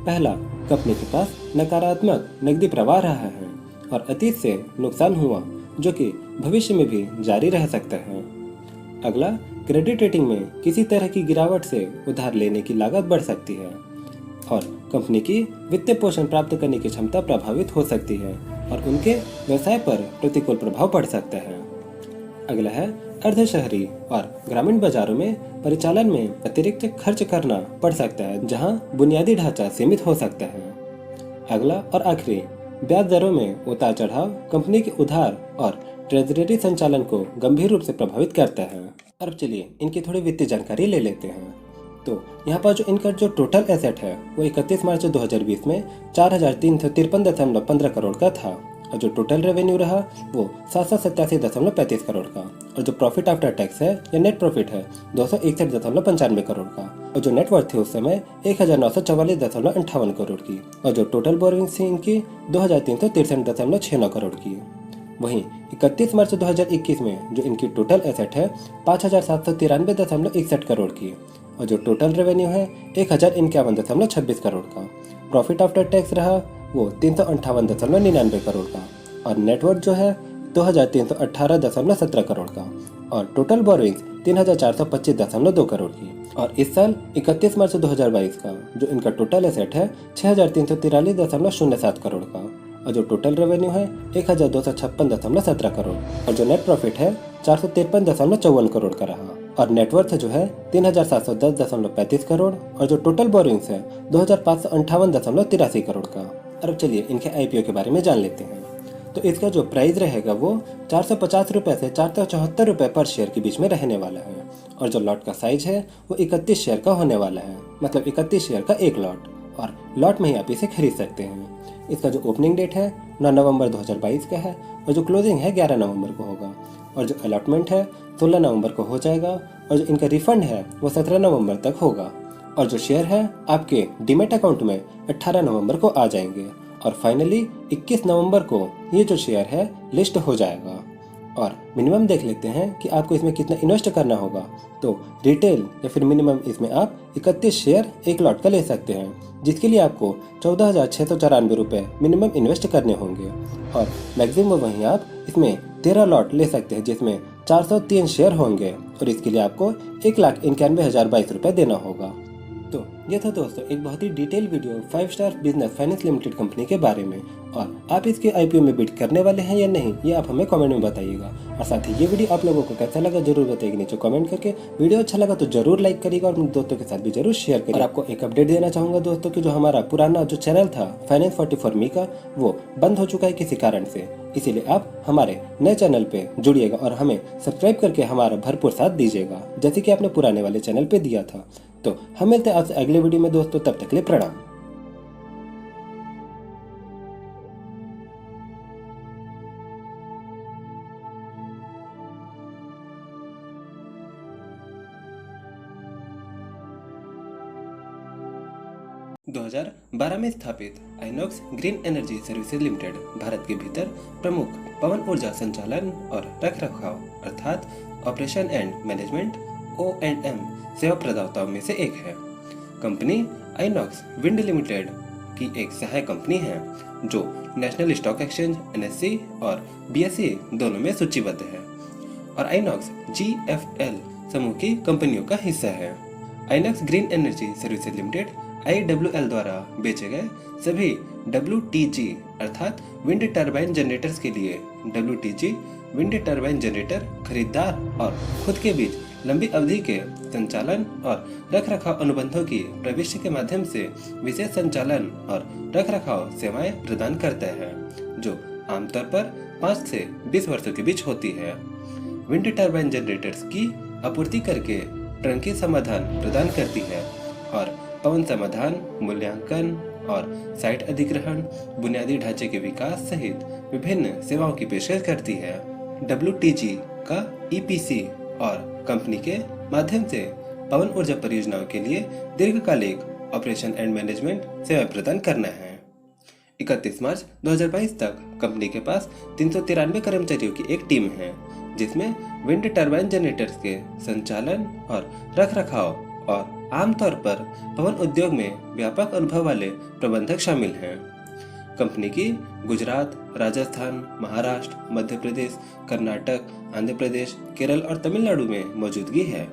Speaker 1: पहला, कंपनी के पास नकारात्मक नकदी प्रवाह रहा है और अतीत से नुकसान हुआ जो कि भविष्य में भी जारी रह सकता है। अगला, क्रेडिट रेटिंग में किसी तरह की गिरावट से उधार लेने की लागत बढ़ सकती है और कंपनी की वित्तीय पोषण प्राप्त करने की क्षमता प्रभावित हो सकती है और उनके व्यवसाय पर प्रतिकूल प्रभाव पड़ सकता है। अगला है, अर्ध शहरी और ग्रामीण बाजारों में परिचालन में अतिरिक्त खर्च करना पड़ सकता है, जहां बुनियादी ढांचा सीमित हो सकता है। अगला और आखिरी, ब्याज दरों में उतार चढ़ाव कंपनी के उधार और ट्रेजरी संचालन को गंभीर रूप से प्रभावित करता है। अब चलिए इनकी थोड़ी वित्तीय जानकारी ले लेते हैं। तो यहाँ पर जो इनका जो टोटल एसेट है वो 31 मार्च 2020 में 4,353.15 करोड़ का था और जो टोटल रेवेन्यू रहा वो 787.35 करोड़ का, और जो प्रॉफिट आफ्टर टैक्स है या नेट प्रॉफिट है 261.95 करोड़ का, और जो नेट वर्थ थी उस समय 1,944.58 करोड़ की, और जो टोटल बोरिंग्स थी इनकी 2,363.69 करोड़ की। वहीं 31 मार्च 2021 में जो इनकी टोटल एसेट है 5,793.61 करोड़ की, और जो टोटल रेवेन्यू है 1,051.26 करोड़ का, प्रॉफिट आफ्टर टैक्स रहा वो 358.99 करोड़ का, और नेटवर्थ जो है 2318.17 करोड़ का और टोटल बोरोइंग्स 3425.2 करोड़ की। और इस साल 31 मार्च 2022 का जो इनका टोटल एसेट है 6343.07 करोड़ का और जो टोटल रेवेन्यू है 1256.17 करोड़ और जो नेट प्रॉफिट है 453.54 करोड़ का रहा और नेटवर्थ जो है 3710.35 करोड़ और जो टोटल बोरोइंग्स है 2558.83 करोड़ का। अब चलिए इनके आईपीओ के बारे में जान लेते हैं। तो इसका जो प्राइस रहेगा वो 450 रुपये से 474 रुपये पर शेयर के बीच में रहने वाला है और जो लॉट का साइज है वो 31 शेयर का होने वाला है, मतलब 31 शेयर का एक लॉट और लॉट में ही आप इसे खरीद सकते हैं। इसका जो ओपनिंग डेट है 9 नवंबर 2022 का है और जो क्लोजिंग है 11 नवंबर को होगा और जो अलॉटमेंट है 16 नवंबर को हो जाएगा और जो इनका रिफंड है वो 17 नवंबर तक होगा और जो शेयर है आपके डीमेट अकाउंट में 18 नवंबर को आ जाएंगे और फाइनली 21 नवंबर को ये जो शेयर है लिस्ट हो जाएगा। और मिनिमम देख लेते हैं कि आपको इसमें कितना इन्वेस्ट करना होगा। तो रिटेल या फिर मिनिमम इसमें आप 31 शेयर एक लॉट का ले सकते हैं जिसके लिए आपको 14,694 रुपये मिनिमम इन्वेस्ट करने होंगे और मैक्सिमम वहीं आप इसमें 13 लॉट ले सकते हैं जिसमें 403 शेयर होंगे और इसके लिए आपको 1,91,022 रुपये देना होगा। तो ये था दोस्तों एक बहुत ही detail video 5 star business finance limited company के बारे में और आप इसके आईपीओ में बिड करने वाले हैं या नहीं ये आप हमें कमेंट में बताइएगा और साथ ही ये वीडियो आप लोगों को कैसा लगा जरूर बताइएगा नीचे कमेंट करके। वीडियो अच्छा लगा तो जरूर लाइक करिएगा और अपने दोस्तों के साथ भी जरूर शेयर करिएगा। और आपको एक अपडेट देना चाहूंगा दोस्तों कि जो हमारा पुराना जो चैनल था फाइनेंस 44 मी का वो बंद हो चुका है किसी कारण से, इसीलिए आप हमारे नए चैनल पे जुड़िएगा और हमें सब्सक्राइब करके हमारा भरपूर साथ दीजिएगा जैसे कि आपने पुराने वाले चैनल पे दिया था। तो हम मिलते हैं आपसे अगले वीडियो में दोस्तों, तब तक के लिए प्रणाम। दो 2012 में स्थापित INOX green energy services limited Bharat के भीतर प्रमुख पवन ऊर्जा संचालन और रखरखाव अर्थात ऑपरेशन एंड मैनेजमेंट O&M सेवा प्रदाताओं में से एक है। कंपनी आइनॉक्स विंड लिमिटेड की एक सहायक कंपनी है जो नेशनल स्टॉक एक्सचेंज NSE और BSE दोनों में सूचीबद्ध है और आइनॉक्स GFL समूह की कंपनियों का हिस्सा है। INOX green energy services limited IWL द्वारा बेचे गए सभी WTG अर्थात विंड टरबाइन जनरेटर्स के लिए WTG विंड टरबाइन जनरेटर खरीदार और खुद के बीच लंबी अवधि के संचालन और रखरखाव अनुबंधों की प्रविष्टि के माध्यम से विशेष संचालन और रखरखाव सेवाएं प्रदान करते हैं जो आमतौर पर 5 से 20 वर्षों के बीच होती है। विंड टरबाइन जनरेटर्स की आपूर्ति करके टर्नकी समाधान प्रदान करती है और पवन समाधान, मूल्यांकन और साइट अधिग्रहण, बुनियादी ढांचे के विकास सहित विभिन्न सेवाओं की पेशकश करती है। WTG का EPC और कंपनी के माध्यम से पवन ऊर्जा परियोजनाओं के लिए दीर्घकालिक ऑपरेशन एंड मैनेजमेंट सेवाएं प्रदान करना है। 31 मार्च 2022 तक कंपनी के पास 393 कर्मचारियों की एक टीम है जिसमें विंड टरबाइन जनरेटर्स के संचालन और रखरखाव और आमतौर पर पवन उद्योग में व्यापक अनुभव वाले प्रबंधक शामिल हैं। कंपनी की गुजरात, राजस्थान, महाराष्ट्र, मध्य प्रदेश, कर्नाटक, आंध्र प्रदेश, केरल और तमिलनाडु में मौजूदगी है।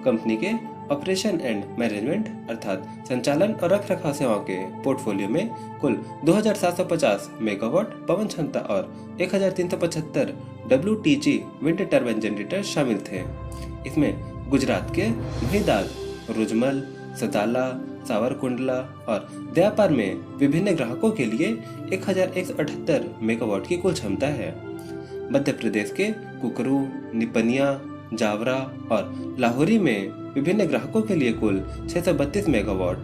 Speaker 1: कंपनी के ऑपरेशन एंड मैनेजमेंट अर्थात संचालन और रखरखाव सेवाओं के पोर्टफोलियो में कुल 2750 मेगावाट पवन क्षमता और 1375 WTG विंड टरबाइन जनरेटर शामिल थे। इसमें गुजरात के महिदाल, रुजमल, सताला, सावरकुंडला और दयापार में विभिन्न ग्राहकों के लिए 1178 मेगावाट की कुल क्षमता है। मध्य प्रदेश के कुकरू, निपनिया, जावरा और लाहौरी में विभिन्न ग्राहकों के लिए कुल 632 मेगावाट।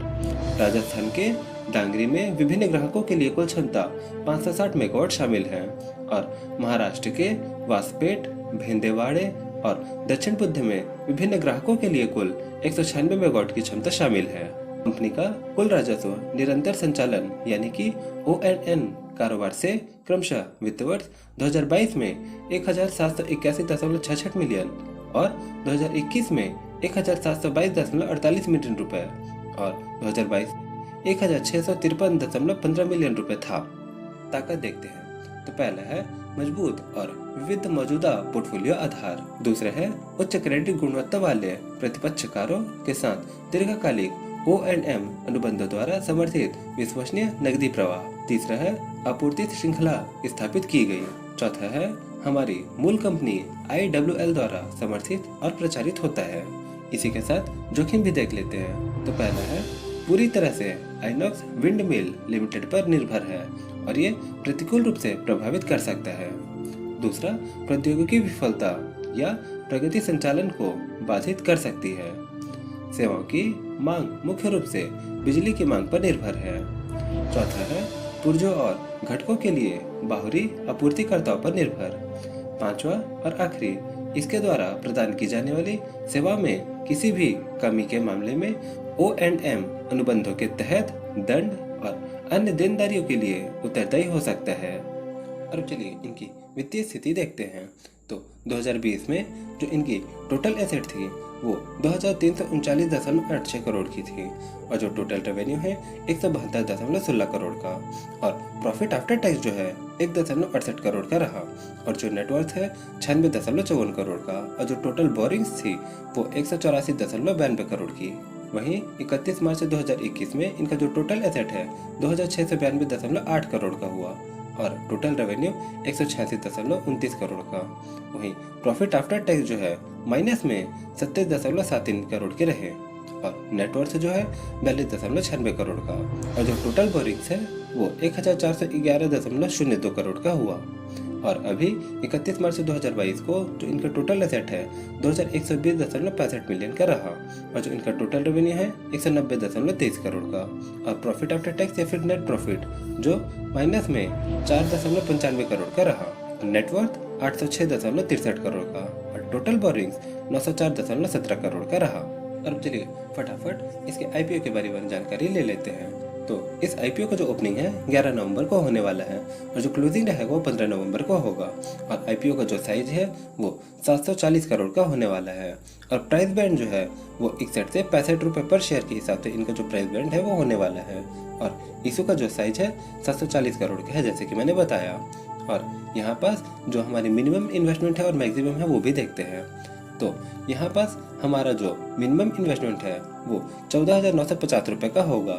Speaker 1: राजस्थान के डांगरी में विभिन्न ग्राहकों के लिए कुल क्षमता 560 मेगावाट शामिल है और महाराष्ट्र के वासपेट, भेंदेवाड़े और दक्षिण पूर्व में विभिन्न ग्राहकों के लिए कुल 196 मेगावाट की क्षमता शामिल है। कंपनी का कुल राजस्व निरंतर संचालन यानी कि O&M कारोबार से क्रमशः वित्त वर्ष 2022 में 1781.66 मिलियन और 2021 में 1722.48 मिलियन रुपए और 2022 1653.15 मिलियन रुपए था। ताकत देखते हैं तो पहला है मजबूत और विविध मौजूदा पोर्टफोलियो आधार, दूसरा है उच्च क्रेडिट गुणवत्ता वाले प्रतिपक्षकारों के साथ दीर्घकालिक O&M अनुबंधों द्वारा समर्थित विश्वसनीय नकदी प्रवाह, तीसरा है आपूर्ति श्रृंखला स्थापित की गई, चौथा है हमारी मूल कंपनी IWL द्वारा समर्थित और प्रचारित होता है। इसी के साथ जोखिम भी देख लेते हैं। तो पहला है पूरी तरह से आइनॉक्स विंड मिल लिमिटेड पर निर्भर है और ये प्रतिकूल रूप से प्रभावित कर सकता है। दूसरा, प्रौद्योगिकी विफलता या प्रगति संचालन को बाधित कर सकती है। सेवाओं की मांग मुख्य रूप से बिजली की मांग पर निर्भर है। चौथा है पुर्जों और घटकों के लिए बाहरी आपूर्तिकर्ताओं पर निर्भर। पांचवा और आखिरी, इसके द्वारा प्रदान की जाने वाली सेवा में किसी भी कमी के मामले में O&M अनुबंधों के तहत दंड और अन्य देनदारियों के लिए उत्तरदायी हो सकता है। और चलिए इनकी वित्तीय स्थिति देखते हैं। तो 2020 में जो इनकी टोटल एसेट थी वो 2339.86 करोड़ की थी और जो टोटल रेवेन्यू है 172.16 करोड़ का और प्रॉफिट आफ्टर टैक्स जो है 1.68 करोड़ का रहा और जो नेटवर्थ है 96.54 करोड़ का और जो टोटल बोरिंग्स थी वो 184.92 करोड़ की। वहीं 31 मार्च 2021 में इनका जो टोटल एसेट है 2692.8 करोड़ का हुआ और टोटल रेवेन्यू 186.29 करोड़ का। वहीं प्रॉफिट आफ्टर टैक्स जो है माइनस में 27.73 करोड़ के रहे और नेटवर्थ जो है 42.96 करोड़ का और जो टोटल बोरिंग्स है वो 1411.02 करोड़ का हुआ। और अभी 31 मार्च 2022 को जो इनका टोटल एसेट है 2120.65 मिलियन का रहा और जो इनका टोटल रेवेन्यू है 190.23 करोड़ का और प्रॉफिट आफ्टर टैक्स या फिर नेट प्रॉफिट जो माइनस में 4.95 करोड़ का रहा और नेटवर्थ 806.63 करोड़ का और टोटल बोरिंग्स 904.17 करोड़ का रहा। और चलिए फटाफट इसके IPO के बारे में जानकारी ले लेते हैं। तो इस IPO का जो ओपनिंग है 11 नवंबर को होने वाला है और जो क्लोजिंग रहेगा वो 15 नवंबर को होगा और IPO का जो साइज है वो 740 करोड़ का होने वाला है और प्राइस बैंड जो है वो 61 से 65 रुपये पर शेयर के हिसाब से इनका जो प्राइस बैंड है वो होने वाला है और इशू का जो साइज है 740 करोड़ का है जैसे कि मैंने बताया। और यहाँ पास जो हमारी मिनिमम इन्वेस्टमेंट है और मैक्सिमम है वो भी देखते हैं। तो यहाँ पास हमारा जो मिनिमम इन्वेस्टमेंट है वो 14,950 रुपये का होगा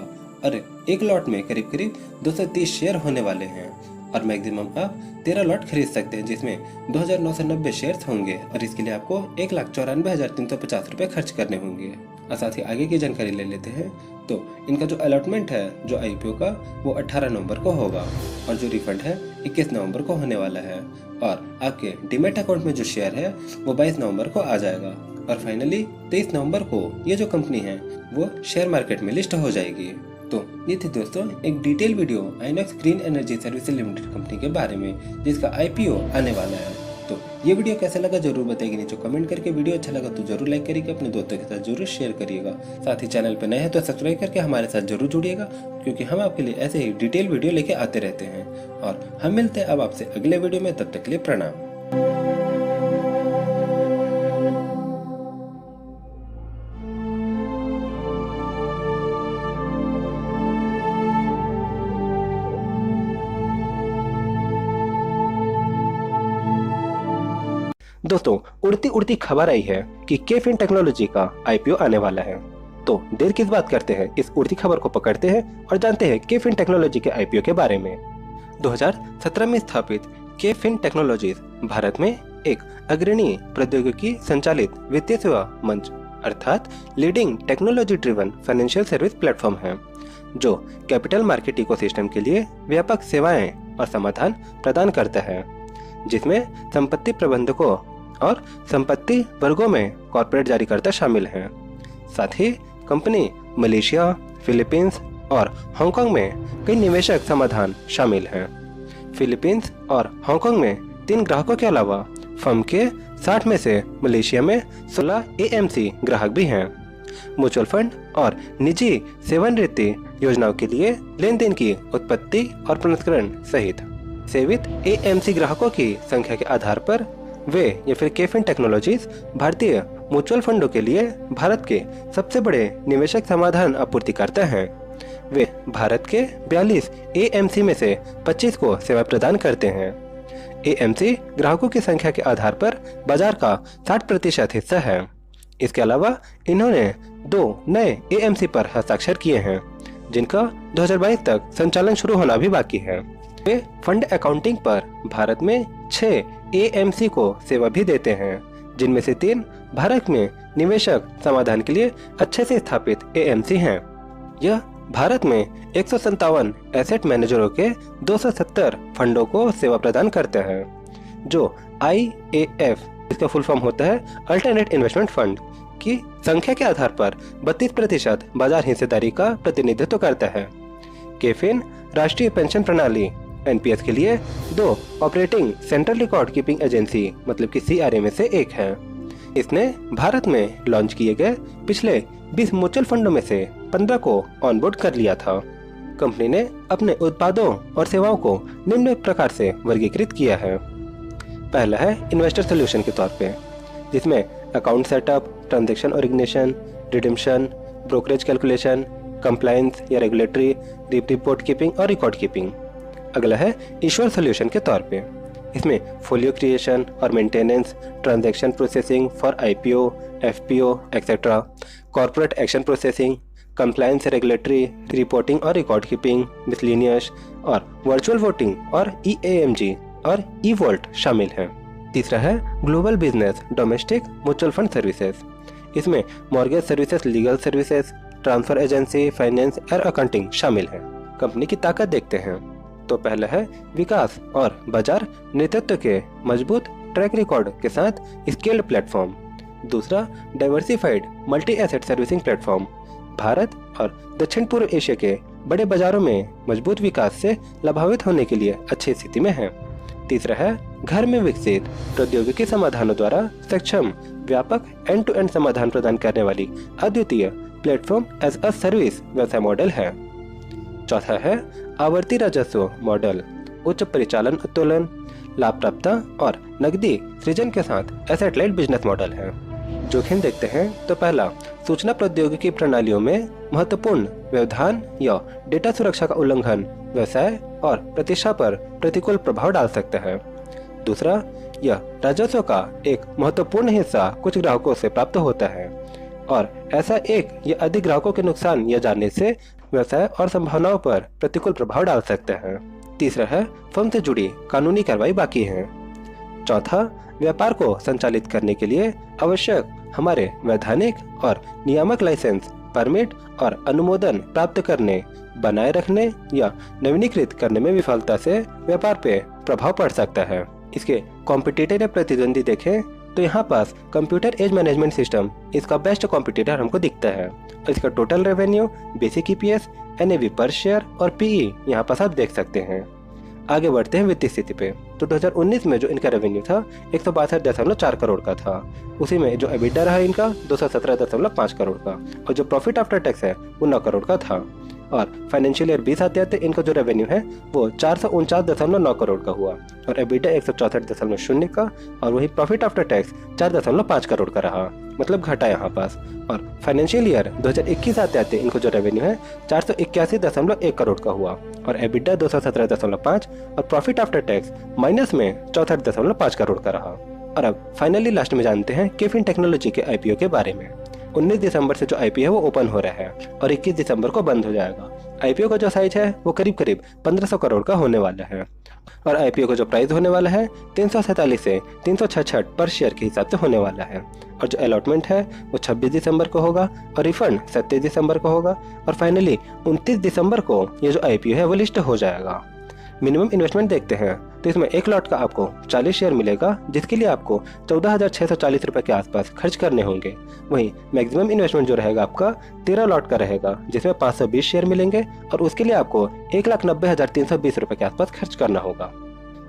Speaker 1: और एक लॉट में करीब करीब 230 शेयर होने वाले हैं और मैक्सिमम आप 13 लॉट खरीद सकते हैं जिसमें 2,990 शेयर्स होंगे और इसके लिए आपको 1,94,350 रुपये खर्च करने होंगे। और साथ ही आगे की जानकारी ले लेते हैं। तो इनका जो अलॉटमेंट है जो IPO का वो 18 नवंबर को होगा और जो रिफंड है 21 नवंबर को होने वाला है और आपके डीमैट अकाउंट में जो शेयर है वो 22 नवंबर को आ जाएगा और फाइनली 23 नवंबर को ये जो कंपनी है वो शेयर मार्केट में लिस्ट हो जाएगी। तो ये थी दोस्तों एक detail video INOX green energy services limited company के बारे में जिसका IPO आने वाला है। तो ये वीडियो कैसा लगा जरूर बताइए नीचे कमेंट करके। वीडियो अच्छा लगा तो जरूर लाइक करिएगा, अपने दोस्तों के साथ जरूर शेयर करिएगा। साथ ही चैनल पर नए हैं तो सब्सक्राइब करके हमारे साथ जरूर जुड़िएगा क्योंकि हम आपके लिए ऐसे ही डिटेल वीडियो लेके आते रहते हैं। और हम मिलते हैं अब आपसे अगले वीडियो में, तब तक के लिए प्रणाम।
Speaker 2: दोस्तों उड़ती उड़ती खबर आई है कि केफिन टेक्नोलॉजी का IPO आने वाला है। तो देर किस बात करते हैं, इस उड़ती खबर को पकड़ते हैं और जानते हैं केफिन टेक्नोलॉजी के IPO के बारे में। 2017 में स्थापित केफिन टेक्नोलॉजीज भारत में एक अग्रणी प्रौद्योगिकी संचालित वित्तीय सेवा मंच अर्थात leading technology driven financial service platform है जो कैपिटल मार्केट इकोसिस्टम के लिए व्यापक सेवाएं और समाधान प्रदान करता है जिसमें संपत्ति प्रबंधकों और संपत्ति वर्गों में कॉर्पोरेट जारीकर्ता शामिल हैं। साथ ही कंपनी मलेशिया, फिलीपींस और हांगकांग में कई निवेशक समाधान शामिल हैं। फिलीपींस और हांगकांग में 3 ग्राहकों के अलावा फर्म के 60 में से मलेशिया में 16 AMC ग्राहक भी हैं। म्यूचुअल फंड और निजी सेवानिवृत्ति योजनाओं के लिए लेन देन की उत्पत्ति और प्रसंस्करण सहित सेवित AMC ग्राहकों की संख्या के आधार पर वे या फिर केफिन टेक्नोलॉजीज भारतीय म्यूचुअल फंडों के लिए भारत के सबसे बड़े निवेशक समाधान आपूर्तिकर्ता हैं।
Speaker 1: वे भारत के 42 एएमसी में से 25 को सेवा प्रदान करते हैं। एएमसी ग्राहकों की संख्या के आधार पर बाजार का 60% हिस्सा है। इसके अलावा इन्होंने 2 नए एएमसी पर हस्ताक्षर किए हैं, जिनका 2022 तक संचालन शुरू होना भी बाकी है। वे फंड अकाउंटिंग पर भारत में 6 एएमसी को सेवा भी देते हैं, जिनमें से 3 भारत में निवेशक समाधान के लिए अच्छे से स्थापित एएमसी हैं। यह भारत में 157 एसेट मैनेजरों के 270 फंडों को सेवा प्रदान करते हैं, जो IAF, इसका फुल फॉर्म होता है अल्टरनेट इन्वेस्टमेंट फंड, की संख्या के आधार पर 32% बाजार हिस्सेदारी का प्रतिनिधित्व करता है। केफिन राष्ट्रीय पेंशन प्रणाली NPS के लिए 2 operating central record keeping agency मतलब कि CRA में से एक है। इसने भारत में लॉन्च किए गए पिछले 20 म्यूचुअल फंडों में से 15 को ऑनबोर्ड कर लिया था। कंपनी ने अपने उत्पादों और सेवाओं को निम्न प्रकार से वर्गीकृत किया है। पहला है इन्वेस्टर सोल्यूशन के तौर पे, जिसमें account setup, transaction origination, redemption, brokerage calculation, compliance या रेगुलेटरी, रिपोर्ट कीपिंग और रिकॉर्ड कीपिंग। अगला है इश्योर सोल्यूशन के तौर पे, इसमें फोलियो क्रिएशन और maintenance, transaction processing for IPO, FPO etcetera, corporate action processing, compliance, regulatory, reporting और रिकॉर्ड कीपिंग, मिसलेनियस और वर्चुअल वोटिंग और EAMG और E-वोल्ट शामिल हैं। तीसरा है global business domestic mutual fund services. इसमें mortgage services, legal services, transfer agency, finance और अकाउंटिंग शामिल है। कंपनी की ताकत देखते हैं तो पहला है विकास और बाजार नेतृत्व के मजबूत ट्रैक रिकॉर्ड के साथ स्केल्ड प्लेटफॉर्म। दूसरा diversified multi asset servicing platform, Bharat और दक्षिण पूर्व एशिया के बड़े बाजारों में मजबूत विकास से लाभान्वित होने के लिए अच्छी स्थिति में है। तीसरा है घर में विकसित प्रौद्योगिकी समाधानों द्वारा सक्षम व्यापक एंड टू एंड समाधान प्रदान करने वाली अद्वितीय प्लेटफॉर्म एज अ सर्विस व्यवसाय मॉडल है। चौथा है आवर्ती राजस्व मॉडल, उच्च परिचालन उत्तोलन, लाभप्रदता और नकदी सृजन के साथ एसेट लाइट बिजनेस मॉडल है। जोखिम देखते हैं तो पहला, सूचना प्रौद्योगिकी प्रणालियों में महत्वपूर्ण व्यवधान या डेटा सुरक्षा का उल्लंघन व्यवसाय और प्रतिष्ठा पर प्रतिकूल प्रभाव डाल सकता है। दूसरा, यह राजस्व का एक महत्वपूर्ण हिस्सा कुछ ग्राहकों से प्राप्त होता है और ऐसा एक या अधिक ग्राहकों के नुकसान या जाने से व्यवसाय और संभावनाओं पर प्रतिकूल प्रभाव डाल सकते हैं। तीसरा है फर्म से जुड़ी कानूनी कार्रवाई बाकी है। चौथा, व्यापार को संचालित करने के लिए आवश्यक हमारे वैधानिक और नियामक लाइसेंस, परमिट और अनुमोदन प्राप्त करने, बनाए रखने या नवीनीकृत करने में विफलता से व्यापार पे प्रभाव पड़ सकता है। इसके कॉम्पिटिटर या प्रतिद्वंदी देखें तो यहाँ पास कंप्यूटर एज मैनेजमेंट सिस्टम इसका बेस्ट कॉम्पिटिटर हमको दिखता है। इसका total revenue, basic EPS, NAV पर शेयर और PE यहाँ पास आप देख सकते हैं। आगे बढ़ते हैं वित्तीय स्थिति पे। तो 2019 में जो इनका रेवेन्यू था 162.4 करोड़ का था, उसी में जो EBITDA रहा इनका 217.5 करोड़ का, और जो प्रॉफिट आफ्टर टैक्स है वो 9 करोड़ का था। और फाइनेंशियल ईयर 20 आते इनका जो रेवेन्यू है वो 449.9 करोड़ का हुआ और EBITDA 164.0 का, और वही प्रॉफिट आफ्टर टैक्स 4.5 करोड़ का रहा, मतलब घटा यहाँ पास। और फाइनेंशियल ईयर 2021 आते इनको जो रेवेन्यू है 481.1 करोड़ का हुआ और EBITDA 217.5 और प्रॉफिट आफ्टर टैक्स माइनस में 64.5 करोड़ का रहा। और अब फाइनली लास्ट में जानते हैं केफिन टेक्नोलॉजी के IPO के बारे में। 19 दिसंबर से जो IPO है वो ओपन हो रहा है और 21 दिसंबर को बंद हो जाएगा। IPO का जो साइज है वो करीब 1500 करोड़ का होने वाला है और IPO का जो प्राइस होने वाला है 347 से 366 पर शेयर के हिसाब से होने वाला है। और जो अलॉटमेंट है वो 26 दिसंबर को होगा और रिफंड 27 दिसंबर को होगा और फाइनली 29 दिसंबर को ये जो IPO है वो लिस्ट हो जाएगा। मिनिमम इन्वेस्टमेंट देखते हैं तो इसमें एक लॉट का आपको 40 शेयर मिलेगा, जिसके लिए आपको 14,640 रुपए के आसपास खर्च करने होंगे। वहीं मैक्सिमम इन्वेस्टमेंट जो रहेगा आपका 13 लॉट का रहेगा, जिसमें 520 शेयर मिलेंगे और उसके लिए आपको 1,90,320 रुपए के आसपास खर्च करना होगा।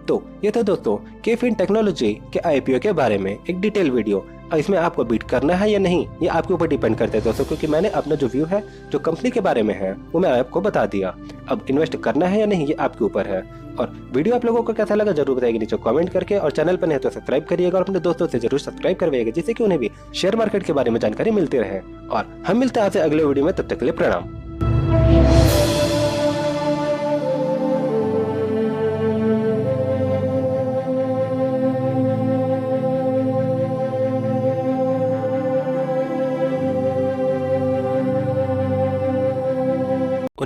Speaker 1: तो ये था दोस्तों केफिन टेक्नोलॉजी के IPO के बारे में एक डिटेल वीडियो। इसमें आपको बीट करना है या नहीं ये आपके ऊपर डिपेंड करता है दोस्तों, क्योंकि मैंने अपना जो व्यू है जो कंपनी के बारे में है वो मैं आपको बता दिया। अब इन्वेस्ट करना है या नहीं ये आपके ऊपर है। और वीडियो आप लोगों को कैसा लगा जरूर बताइएगा नीचे कमेंट करके, और चैनल पर नहीं तो सब्सक्राइब करिएगा और अपने दोस्तों से जरूर सब्सक्राइब करवाइएगा, जिससे कि उन्हें भी शेयर मार्केट के बारे में जानकारी मिलती रहे। और हम मिलते हैं आपसे अगले वीडियो में, तब तक के लिए प्रणाम।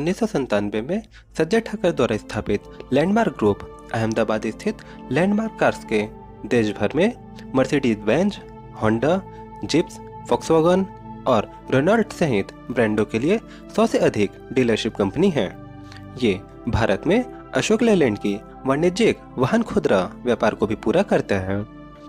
Speaker 1: 1997 में संजय ठाकर द्वारा स्थापित लैंडमार्क ग्रुप अहमदाबाद स्थित लैंडमार्क कार्स के देश भर में Mercedes Benz, Honda, jeeps, Volkswagen और रेनॉल्ट सहित ब्रांडों के लिए 100 से अधिक डीलरशिप कंपनी है। ये भारत में अशोक लेलैंड की वाणिज्यिक वाहन खुदरा व्यापार को भी पूरा करता है।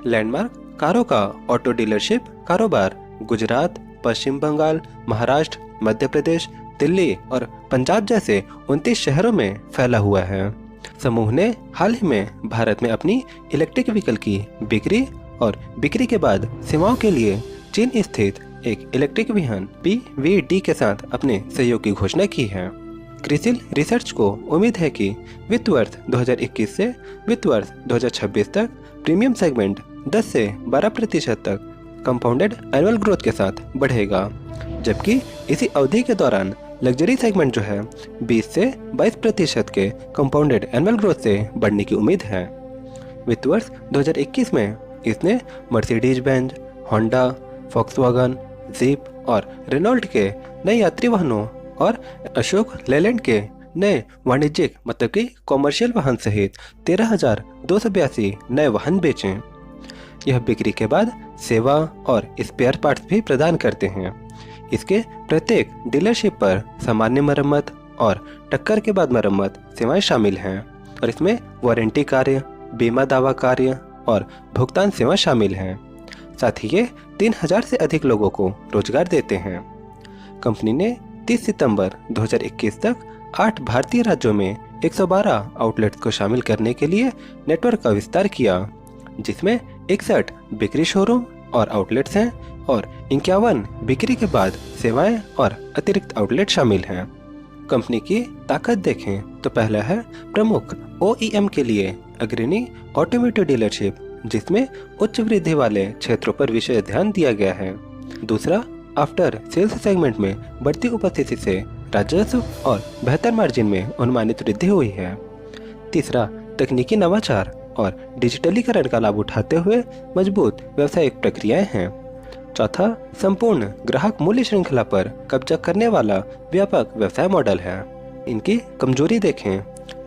Speaker 1: लैंडमार्क कारों का ऑटो डीलरशिप कारोबार गुजरात, पश्चिम बंगाल, महाराष्ट्र, मध्य प्रदेश, दिल्ली और पंजाब जैसे 29 शहरों में फैला हुआ है। समूह ने हाल ही में भारत में अपनी इलेक्ट्रिक व्हीकल की बिक्री और बिक्री के बाद सेवाओं के लिए चीन स्थित एक इलेक्ट्रिक वाहन PVD के साथ अपने सहयोग की घोषणा की है। क्रिसिल रिसर्च को उम्मीद है कि वित्त वर्ष 2021 से वित्त वर्ष 2026 तक प्रीमियम सेगमेंट 10 से 12% तक कंपाउंडेड एनुअल ग्रोथ के साथ बढ़ेगा, जबकि इसी अवधि के दौरान लग्जरी सेगमेंट जो है 20 से 22% के कंपाउंडेड एनुअल ग्रोथ से बढ़ने की उम्मीद है। वित्त वर्ष 2021 में इसने Mercedes Benz, Honda, Volkswagen, jeep और रेनॉल्ट के नए यात्री वाहनों और अशोक लेलैंड के नए वाणिज्यिक मतलब कि कॉमर्शियल वाहन सहित 13,282 नए वाहन बेचे। यह बिक्री के बाद सेवा और स्पेयर पार्ट्स भी प्रदान करते हैं। इसके प्रत्येक डीलरशिप पर सामान्य मरम्मत और टक्कर के बाद मरम्मत सेवाएं शामिल हैं और इसमें वारंटी कार्य, बीमा दावा कार्य और भुगतान सेवा शामिल हैं। साथ ही ये 3,000 से अधिक लोगों को रोजगार देते हैं। कंपनी ने 30 सितंबर 2021 तक 8 भारतीय राज्यों में 112 आउटलेट्स को शामिल करने के लिए नेटवर्क का विस्तार किया, जिसमें 61 बिक्री शोरूम और आउटलेट्स हैं और 51 बिक्री के बाद सेवाएं और अतिरिक्त आउटलेट शामिल हैं। कंपनी की ताकत देखें तो पहला है प्रमुख OEM के लिए अग्रणी ऑटोमोटिव डीलरशिप, जिसमें उच्च वृद्धि वाले क्षेत्रों पर विशेष ध्यान दिया गया है। दूसरा, आफ्टर सेल्स सेगमेंट में बढ़ती उपस्थिति से राजस्व और बेहतर मार्जिन में अनुमानित वृद्धि हुई है। तीसरा, तकनीकी नवाचार और डिजिटलीकरण का लाभ उठाते हुए मजबूत व्यावसायिक प्रक्रियाएं हैं। चौथा, संपूर्ण ग्राहक मूल्य श्रृंखला पर कब्जा करने वाला व्यापक व्यवसाय मॉडल है। इनकी कमजोरी देखें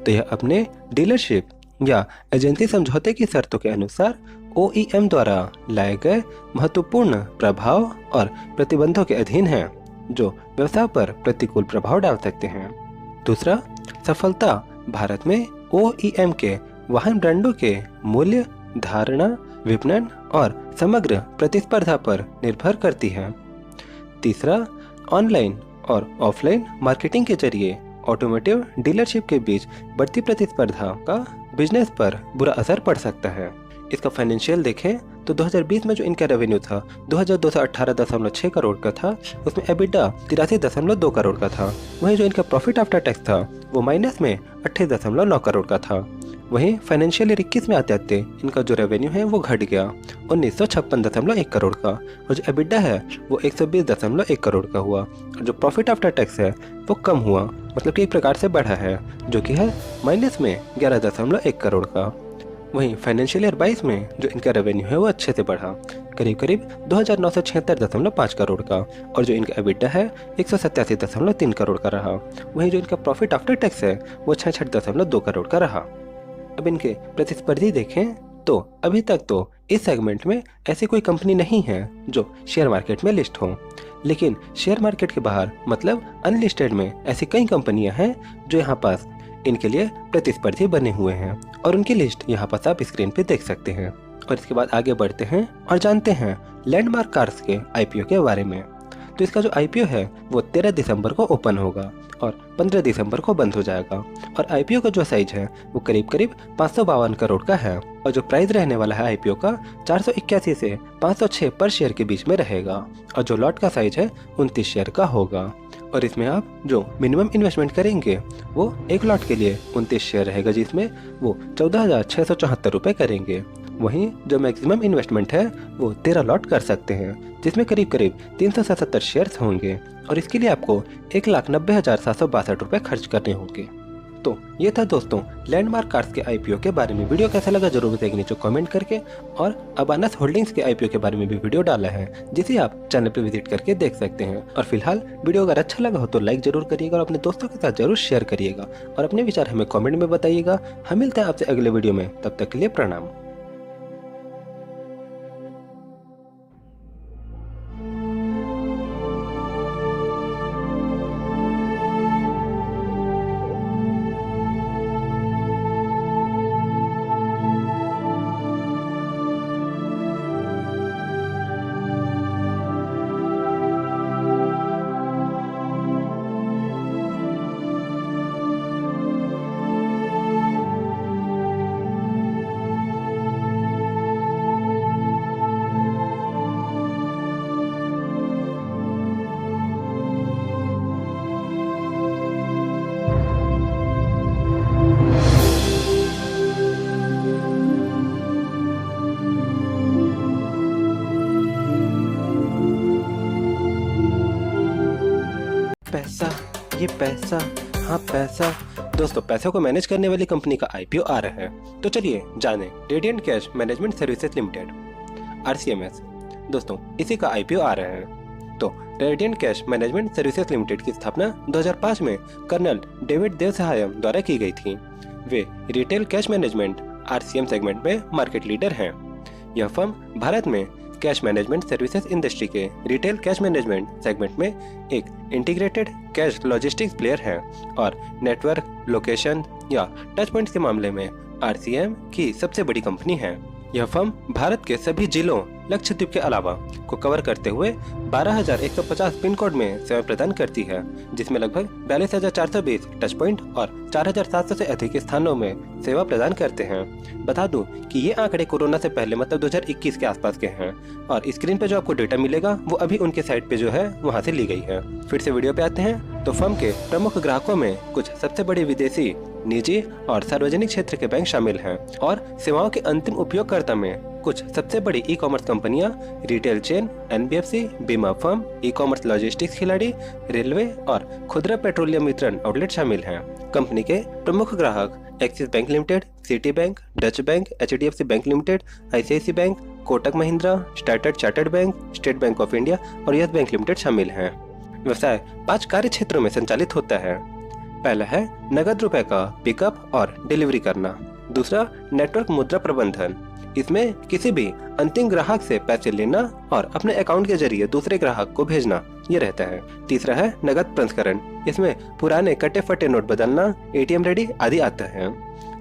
Speaker 1: तो यह अपने डीलरशिप या एजेंसी समझौते की शर्तों के अनुसार OEM द्वारा लाए गए महत्वपूर्ण प्रभाव और प्रतिबंधों के अधीन है, जो व्यवसाय पर प्रतिकूल प्रभाव डाल सकते हैं। दूसरा, सफलता भारत में OEM के वाहन ब्रांडों के मूल्य, धारणा, विपणन और समग्र प्रतिस्पर्धा पर निर्भर करती है। तीसरा, ऑनलाइन और ऑफलाइन मार्केटिंग के जरिए ऑटोमोटिव डीलरशिप के बीच बढ़ती प्रतिस्पर्धा का बिजनेस पर बुरा असर पड़ सकता है। इसका फाइनेंशियल देखें तो 2020 में जो इनका रेवेन्यू था 2218.6 करोड़ का था, उसमें एबिटा 83.2 करोड़ का था। वहीं जो इनका प्रॉफिट आफ्टर टैक्स था वो माइनस में 28.9 करोड़ का था। वहीं फाइनेंशियल ईयर 21 में आते आते इनका जो रेवेन्यू है वो घट गया 1956.1 करोड़ का, और जो एबिटा है वो 120.1 करोड़ का हुआ, और जो प्रॉफिट आफ्टर टैक्स है वो कम हुआ, मतलब कि एक प्रकार से बढ़ा है, जो कि है माइनस में 11.1 करोड़ का। वहीं फाइनेंशियल ईयर 22 में जो इनका रेवेन्यू है वो अच्छे से बढ़ा, करीब करीब 2,976.5 करोड़ का, और जो इनका एबिटा है 187.3 करोड़ का रहा। वहीं जो इनका प्रॉफिट आफ्टर टैक्स है वो 66.2 करोड़ का रहा। अब इनके प्रतिस्पर्धी देखें तो अभी तक तो इस सेगमेंट में ऐसी कोई कंपनी नहीं है जो शेयर मार्केट में लिस्ट हो, लेकिन शेयर मार्केट के बाहर मतलब अनलिस्टेड में ऐसी कई कंपनियां हैं जो यहाँ पास इनके लिए प्रतिस्पर्धी बने हुए हैं, और उनकी लिस्ट यहाँ पास आप स्क्रीन पे देख सकते हैं। और इसके बाद आगे बढ़ते हैं और जानते हैं लैंडमार्क कार्स के IPO के बारे में। तो इसका जो IPO है वो 13 दिसंबर को ओपन होगा और 15 दिसंबर को बंद हो जाएगा, और IPO का जो साइज है वो करीब करीब 552 करोड़ का है, और जो प्राइस रहने वाला है IPO का 481 से 506 पर शेयर के बीच में रहेगा, और जो लॉट का साइज है 29 शेयर का होगा। और इसमें आप जो मिनिमम इन्वेस्टमेंट करेंगे वो एक लॉट के लिए 29 शेयर रहेगा, जिसमें वो 14,674 रुपये करेंगे। वहीं जो मैक्सिमम इन्वेस्टमेंट है वो 13 लॉट कर सकते हैं, जिसमें करीब करीब 377 शेयर्स होंगे, और इसके लिए आपको 1,90,762 रुपये खर्च करने होंगे। तो ये था दोस्तों लैंडमार्क कार्स के आईपीओ के बारे में। वीडियो कैसा लगा जरूर बताइए नीचे कमेंट करके। और अबानस होल्डिंग्स के आईपीओ के बारे में भी वीडियो डाला है, जिसे आप चैनल पे विजिट करके देख सकते हैं। और फिलहाल वीडियो अगर अच्छा लगा हो तो लाइक जरूर करिएगा और अपने दोस्तों के साथ जरूर शेयर करिएगा और अपने विचार हमें कॉमेंट में बताइएगा। हम मिलते हैं आपसे अगले वीडियो में, तब तक के लिए प्रणाम। पैसा, ये पैसा, हाँ पैसा। दोस्तों पैसों को मैनेज करने वाली कंपनी का आईपीओ आ रहा है, तो चलिए जानें। Radiant cash management services limited RCMS दोस्तों इसी का आईपीओ आ रहा है। तो radiant cash management services limited की स्थापना 2005 में कर्नल डेविड देवसहायम द्वारा की गई थी। वे retail cash management RCM segment में मार्केट लीडर हैं। यह फर्म भारत में कैश मैनेजमेंट सर्विसेज इंडस्ट्री के रिटेल कैश मैनेजमेंट सेगमेंट में एक इंटीग्रेटेड कैश लॉजिस्टिक्स प्लेयर है और नेटवर्क, लोकेशन या टच पॉइंट्स के मामले में RCM की सबसे बड़ी कंपनी है। यह फर्म भारत के सभी जिलों लक्षद्वीप के अलावा को कवर करते हुए 12,150 पिन कोड में सेवा प्रदान करती है, जिसमें लगभग 42,420 टच पॉइंट और 4,700 से अधिक स्थानों में सेवा प्रदान करते हैं। बता दूं कि ये आंकड़े कोरोना से पहले मतलब 2021 के आसपास के हैं और स्क्रीन पे जो आपको डेटा मिलेगा वो अभी उनके साइट पे जो है वहाँ से ली गई है। फिर से वीडियो पे आते हैं तो फर्म के प्रमुख ग्राहकों में कुछ सबसे बड़े विदेशी, निजी और सार्वजनिक क्षेत्र के बैंक शामिल हैं और सेवाओं के अंतिम उपयोगकर्ता में कुछ सबसे बड़ी ई कॉमर्स कंपनियां, रिटेल चेन, NBFC, बीमा फर्म, ई कॉमर्स लॉजिस्टिक्स खिलाड़ी, रेलवे और खुदरा पेट्रोलियम वितरण आउटलेट शामिल हैं। कंपनी के प्रमुख ग्राहक axis bank limited, city bank, Dutch bank, HDFC bank limited, ICICI bank, Kotak Mahindra, standard chartered bank, state bank of India और यस बैंक लिमिटेड शामिल हैं। व्यवसाय 5 कार्य क्षेत्रों में संचालित होता है। पहला है नगद रुपए का पिकअप और डिलीवरी करना। दूसरा नेटवर्क मुद्रा प्रबंधन, इसमें किसी भी अंतिम ग्राहक से पैसे लेना और अपने अकाउंट के जरिए दूसरे ग्राहक को भेजना ये रहता है। तीसरा है नगद प्रसंस्करण, इसमें पुराने कटे फटे नोट बदलना, ATM रेडी आदि आता है।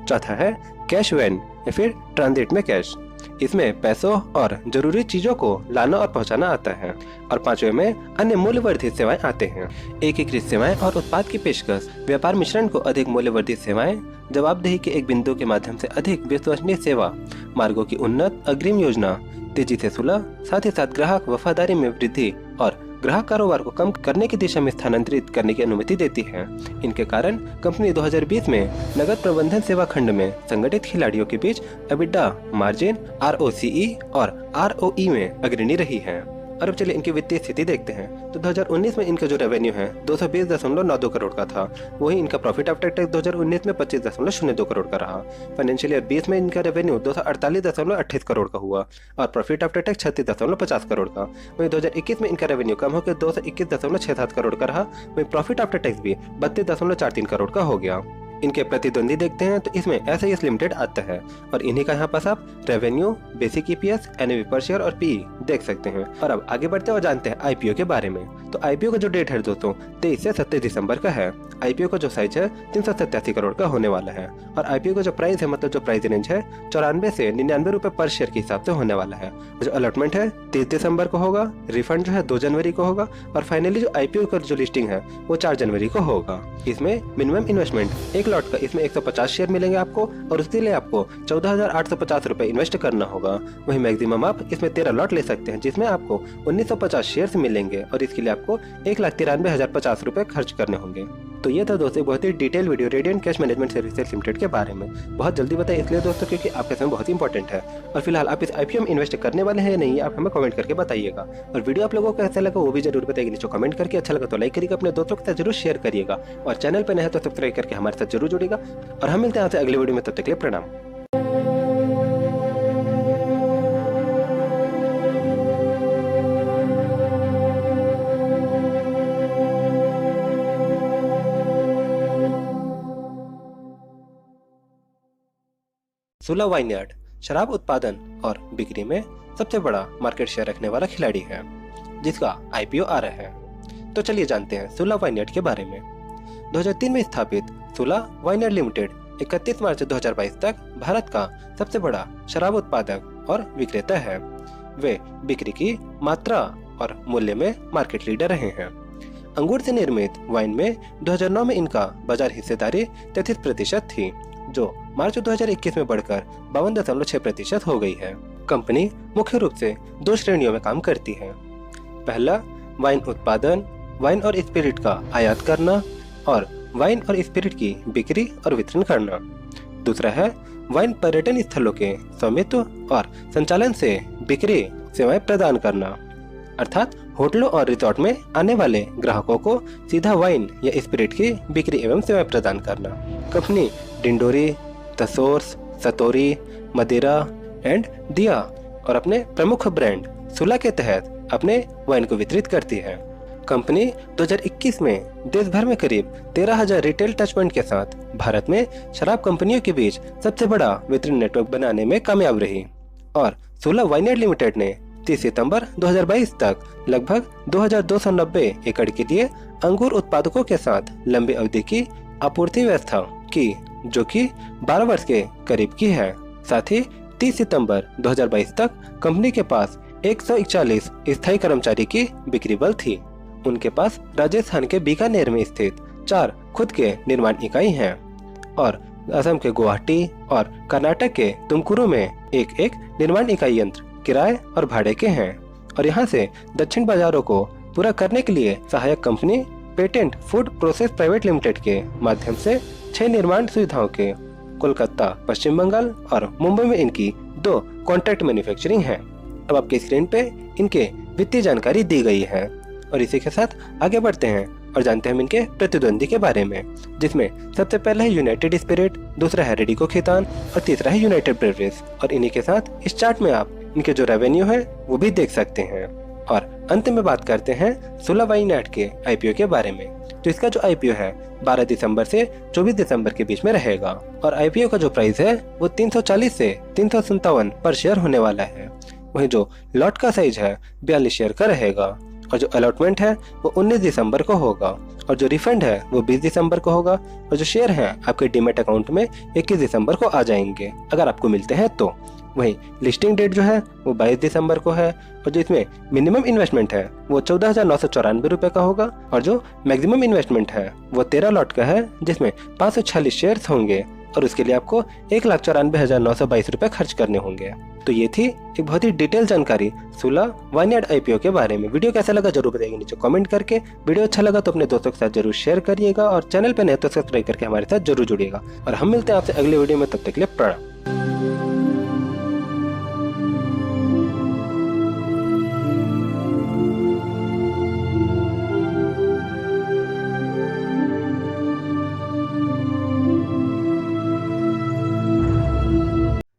Speaker 1: चौथा है कैश वैन या फिर ट्रांजिट में कैश, इसमें पैसों और जरूरी चीजों को लाना और पहुंचाना आता है। और पांचवे में अन्य मूल्यवर्धित सेवाएं आते हैं। एकीकृत सेवाएं और उत्पाद की पेशकश, व्यापार मिश्रण को अधिक मूल्यवर्धित सेवाएं, जवाबदेही के एक बिंदु के माध्यम से अधिक विश्वसनीय सेवा, मार्गों की उन्नत अग्रिम योजना, तेजी से सुलह, साथ ही साथ ग्राहक वफादारी में वृद्धि और ग्राहक कारोबार को कम करने की दिशा में स्थानांतरित करने की अनुमति देती है। इनके कारण कंपनी 2020 में नगद प्रबंधन सेवा खंड में संगठित खिलाड़ियों के बीच EBITDA मार्जिन, ROCE और ROE में अग्रणी रही है। और अब चलिए इनकी वित्तीय स्थिति देखते हैं। तो 2019 में इनका जो रेवेन्यू है 220.92 करोड़ का था, वहीं इनका प्रॉफिट आफ्टर टैक्स 2019 में 25.02 करोड़ का रहा। फाइनेंशियल ईयर 20 में इनका रेवेन्यू 248.28 करोड़ का हुआ और प्रॉफिट आफ्टर टैक्स 36.50 करोड़ का। वहीं 2021 में इनका रेवेन्यू कम होकर 221.67 करोड़ का रहा, वहीं प्रॉफिट आफ्टर टैक्स भी 32.43 करोड़ का हो गया। इनके प्रतिद्वंदी देखते हैं तो इसमें SIS लिमिटेड आता है और इन्हीं का यहाँ पास आप रेवेन्यू, बेसिक EPS, NAV पर शेयर और PE देख सकते हैं। और अब आगे बढ़ते हैं और जानते हैं IPO के बारे में। तो IPO का जो डेट है दोस्तों 23 से 27 दिसंबर का है। IPO का जो साइज है 387 करोड़ का होने वाला है और IPO का जो प्राइस है मतलब जो प्राइस रेंज है 94 से 99 रुपए पर शेयर के हिसाब से होने वाला है। जो अलॉटमेंट है 30 दिसंबर को होगा, रिफंड जो है 2 जनवरी को होगा और फाइनली जो IPO का जो लिस्टिंग है वो 4 जनवरी को होगा। इसमें मिनिमम इन्वेस्टमेंट एक लॉट का इसमें 150 शेयर मिलेंगे आपको और उसके लिए आपको 14,850 रुपए इन्वेस्ट करना होगा। वहीं मैक्सिमम आप इसमें 13 लॉट ले सकते हैं जिसमें आपको 1950 शेयर्स मिलेंगे और इसके लिए आपको 1,93,050 रुपए खर्च करने होंगे। तो ये था दोस्तों बहुत ही detail video radiant cash management services limited के बारे में। बहुत जल्दी बताए इसलिए दोस्तों क्योंकि आपके समय बहुत ही इंपॉर्टेंट है। और फिलहाल आप इस आईपीओ में इन्वेस्ट करने वाले हैं या नहीं, आप हमें कमेंट करके बताइएगा। और वीडियो आप लोगों को कैसा लगा वो भी जरूर बताइए नीचे कमेंट करके। अच्छा लगा तो लाइक करिएगा, अपने दोस्तों के साथ जरूर शेयर करिएगा। और चैनल पर नए हैं तो सब्सक्राइब करके हमारे साथ जरूर जुड़ेगा। और हम मिलते हैं आपसे अगले वीडियो में, तब तक के लिए प्रणाम। सुला वाइनयार्ड शराब उत्पादन और बिक्री में सबसे बड़ा मार्केट शेयर रखने वाला खिलाड़ी है, जिसका आईपीओ आ रहा है। तो चलिए जानते हैं सुला वाइनयार्ड के बारे में। 2003 में स्थापित सुला वाइनयार्ड लिमिटेड 31 मार्च 2022 तक भारत का सबसे बड़ा शराब उत्पादक और विक्रेता है। वे बिक्री की मात्रा और मूल्य में मार्केट लीडर रहे हैं। अंगूर से निर्मित वाइन में 2009 में इनका बाजार हिस्सेदारी 33% थी, जो मार्च 2021 में बढ़कर 52.6% हो गई है। कंपनी मुख्य रूप से 2 श्रेणियों में काम करती है। पहला, वाइन उत्पादन, वाइन और स्पिरिट का आयात करना और वाइन और स्पिरिट की बिक्री और वितरण करना। दूसरा है वाइन पर्यटन स्थलों के स्वामित्व और संचालन से बिक्री सेवाएं प्रदान करना, अर्थात होटलों और रिसोर्ट में आने वाले ग्राहकों को सीधा वाइन या स्पिरिट की बिक्री एवं सेवाएं प्रदान करना। कंपनी डिंडोरी, द सोर्स, सतोरी, मदिरा एंड दिया और अपने प्रमुख ब्रांड सुला के तहत अपने वाइन को वितरित करती है। कंपनी 2021 में देश भर में करीब 13,000 रिटेल टच पॉइंट के साथ भारत में शराब कंपनियों के बीच सबसे बड़ा वितरण नेटवर्क बनाने में कामयाब रही। और सुला वाइनयार्ड लिमिटेड ने 30 सितंबर 2022 तक लगभग 2290 एकड़ के लिए अंगूर उत्पादकों के साथ लंबी अवधि की आपूर्ति व्यवस्था की, जो कि 12 वर्ष के करीब की है। साथ ही 30 सितंबर 2022 तक कंपनी के पास 141 स्थायी कर्मचारी की बिक्री बल थी। उनके पास राजस्थान के बीकानेर में स्थित 4 खुद के निर्माण इकाई हैं और असम के गुवाहाटी और कर्नाटक के तुमकुरू में एक निर्माण इकाई यंत्र किराए और भाड़े के हैं। और यहाँ से दक्षिण बाजारों को पूरा करने के लिए सहायक company patent food process private limited के माध्यम से 6 निर्माण सुविधाओं के कोलकाता, पश्चिम बंगाल और मुंबई में इनकी 2 कॉन्ट्रैक्ट मैन्युफैक्चरिंग है। अब आपके स्क्रीन पे इनके वित्तीय जानकारी दी गई है। और इसी के साथ आगे बढ़ते हैं और जानते हैं इनके प्रतिद्वंदी के बारे में, जिसमें सबसे पहला है यूनाइटेड स्पिरिट, दूसरा है रेडिको खितान और तीसरा है यूनाइटेड ब्रेवरीज। और इन्हीं के साथ इस चार्ट में आप इनके जो रेवेन्यू है वो भी देख सकते हैं। और अंत में बात करते हैं सुला वाइनयार्ड के आईपीओ के बारे में। तो इसका जो आईपीओ है 12 दिसंबर से 24 दिसंबर के बीच में रहेगा। और आईपीओ का जो प्राइस है वो 340 से 357 पर शेयर होने वाला है। वहीं जो लॉट का साइज है 42 शेयर का रहेगा। और जो अलॉटमेंट है वो 19 दिसंबर को होगा। और जो रिफंड है वो 20 दिसंबर को होगा। और जो शेयर है आपके डीमेट अकाउंट में 21 दिसंबर को आ जाएंगे, अगर आपको मिलते हैं तो। वहीं लिस्टिंग डेट जो है वो 22 दिसंबर को है। और जो इसमें मिनिमम इन्वेस्टमेंट है वो 14,994 रुपए का होगा। और जो मैक्सिमम इन्वेस्टमेंट है वो 13 लॉट का है, जिसमें 546 शेयर्स होंगे। और उसके लिए आपको 1,94,922 रुपए खर्च करने होंगे। तो ये थी एक बहुत ही डिटेल जानकारी सुला वाइनयार्ड आईपीओ के बारे में। वीडियो कैसा लगा जरूर बताइए नीचे कमेंट करके। वीडियो अच्छा लगा तो अपने दोस्तों के साथ जरूर शेयर करिएगा। और चैनल पे नए तो सब्सक्राइब करके हमारे साथ जरूर जुड़िएगा। और हम मिलते हैं आपसे अगले वीडियो में, तब तक के लिए प्रणाम।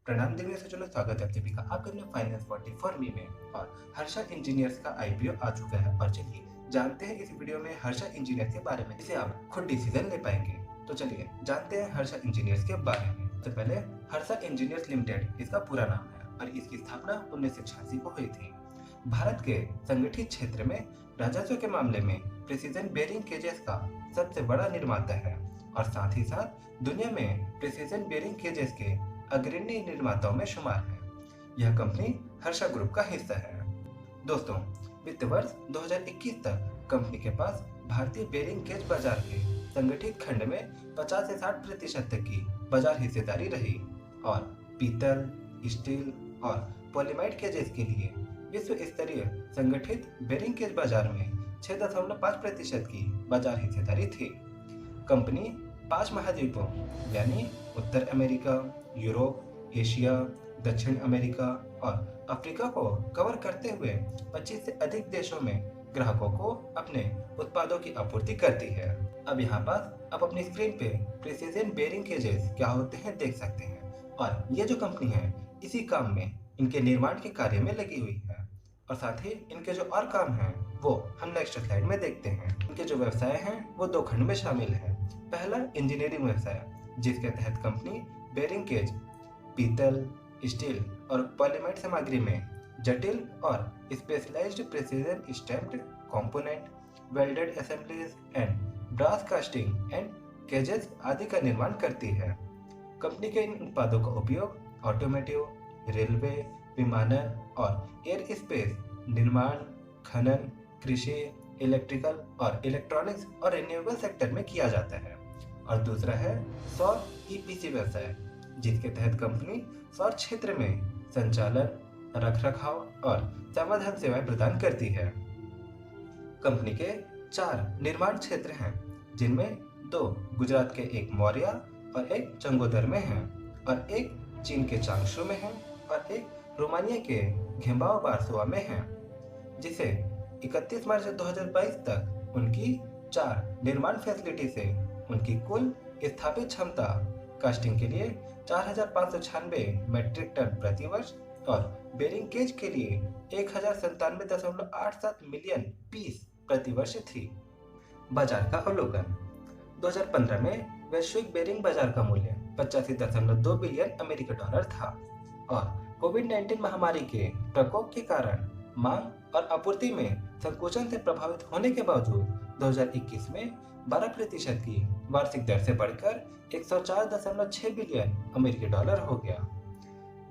Speaker 2: प्रणाम देखने से चलो स्वागत है आप सभी का आपके अपने फाइनेंस 44 में। और हर्षा इंजीनियर्स का आईपीओ आ चुका है। और चलिए जानते हैं इस वीडियो में हर्षा इंजीनियर्स के बारे में, जिसे आप खुद डिसीजन ले पाएंगे। तो चलिए जानते हैं हर्षा इंजीनियर्स के बारे में। सबसे पहले हर्षा इंजीनियर्स लिमिटेड इसका पूरा नाम है और इसकी स्थापना 1986 को हुई थी। भारत के संगठित क्षेत्र में राजस्व के मामले में प्रिसीजन बेयरिंग केजेस का सबसे बड़ा निर्माता है और साथ ही साथ दुनिया में प्रिसीजन बेयरिंग केजेस के अग्रणी निर्माताओं में शुमार है। यह कंपनी हर्षा ग्रुप का हिस्सा है। दोस्तों, वित्त वर्ष 2021 तक कंपनी के पास भारतीय बेयरिंग केज बाजार के संगठित खंड में 50 से 60% तक की बाजार हिस्सेदारी रही और पीतल, स्टील और पॉलीमाइड केजेस के लिए विश्व स्तरीय संगठित बेयरिंग केज बाजार में 6.5% की बाजार हिस्सेदारी थी। कंपनी 5 महाद्वीपों यानी उत्तर अमेरिका, यूरोप, एशिया, दक्षिण अमेरिका और अफ्रीका को कवर करते हुए 25 से अधिक देशों में ग्राहकों को अपने उत्पादों की आपूर्ति करती है। अब यहाँ पर आप अपनी स्क्रीन पे प्रिसीजन बेयरिंग केजेस क्या होते हैं देख सकते हैं, और ये जो कंपनी है इसी काम में इनके निर्माण के कार्य में लगी हुई है। और साथ ही इनके जो और काम हैं वो हम नेक्स्ट स्लाइड में देखते हैं। इनके जो व्यवसाय हैं वो 2 खंड में शामिल है। पहला इंजीनियरिंग व्यवसाय, जिसके तहत कंपनी बेयरिंग केज पीतल, स्टील और पॉलीमर सामग्री में जटिल और specialised precision stamped component, welded assemblies and brass casting and cages आदि का निर्माण करती है। कंपनी के इन उत्पादों का उपयोग ऑटोमोटिव, रेलवे, विमानन और एयर स्पेस, निर्माण, खनन, कृषि, इलेक्ट्रिकल और इलेक्ट्रॉनिक्स और रिन्यूएबल सेक्टर में किया जाता है। और दूसरा है सौर ईपीसी व्यवसाय, जिसके तहत कंपनी सौर क्षेत्र में संचालन, रखरखाव और समाधान सेवाएं प्रदान करती है। कंपनी के 4 निर्माण क्षेत्र हैं, जिनमें 2 गुजरात के एक मौर्या और एक चंगोदर में हैं, और एक चीन के चांगशू में है और एक रोमानिया के घेम्बाओ बारसोवा में है, जिसे 31 मार्च 2022 तक उनकी 4 निर्माण फैसिलिटी से उनकी कुल स्थापित क्षमता कास्टिंग के लिए 4,596 मीट्रिक टन प्रति वर्ष और बेरिंग केज के लिए 1097.87 मिलियन पीस प्रति वर्ष थी। बाजार का अवलोकन, 2015 में वैश्विक बेरिंग बाजार का मूल्य 85.2 बिलियन अमेरिकी डॉलर था, और कोविड-19 महामारी के प्रकोप के कारण मांग और आपूर्ति में संकोचन से प्रभावित होने के बावजूद 2021 में 12% की वार्षिक दर से बढ़कर 104.6 बिलियन अमेरिकी डॉलर हो गया।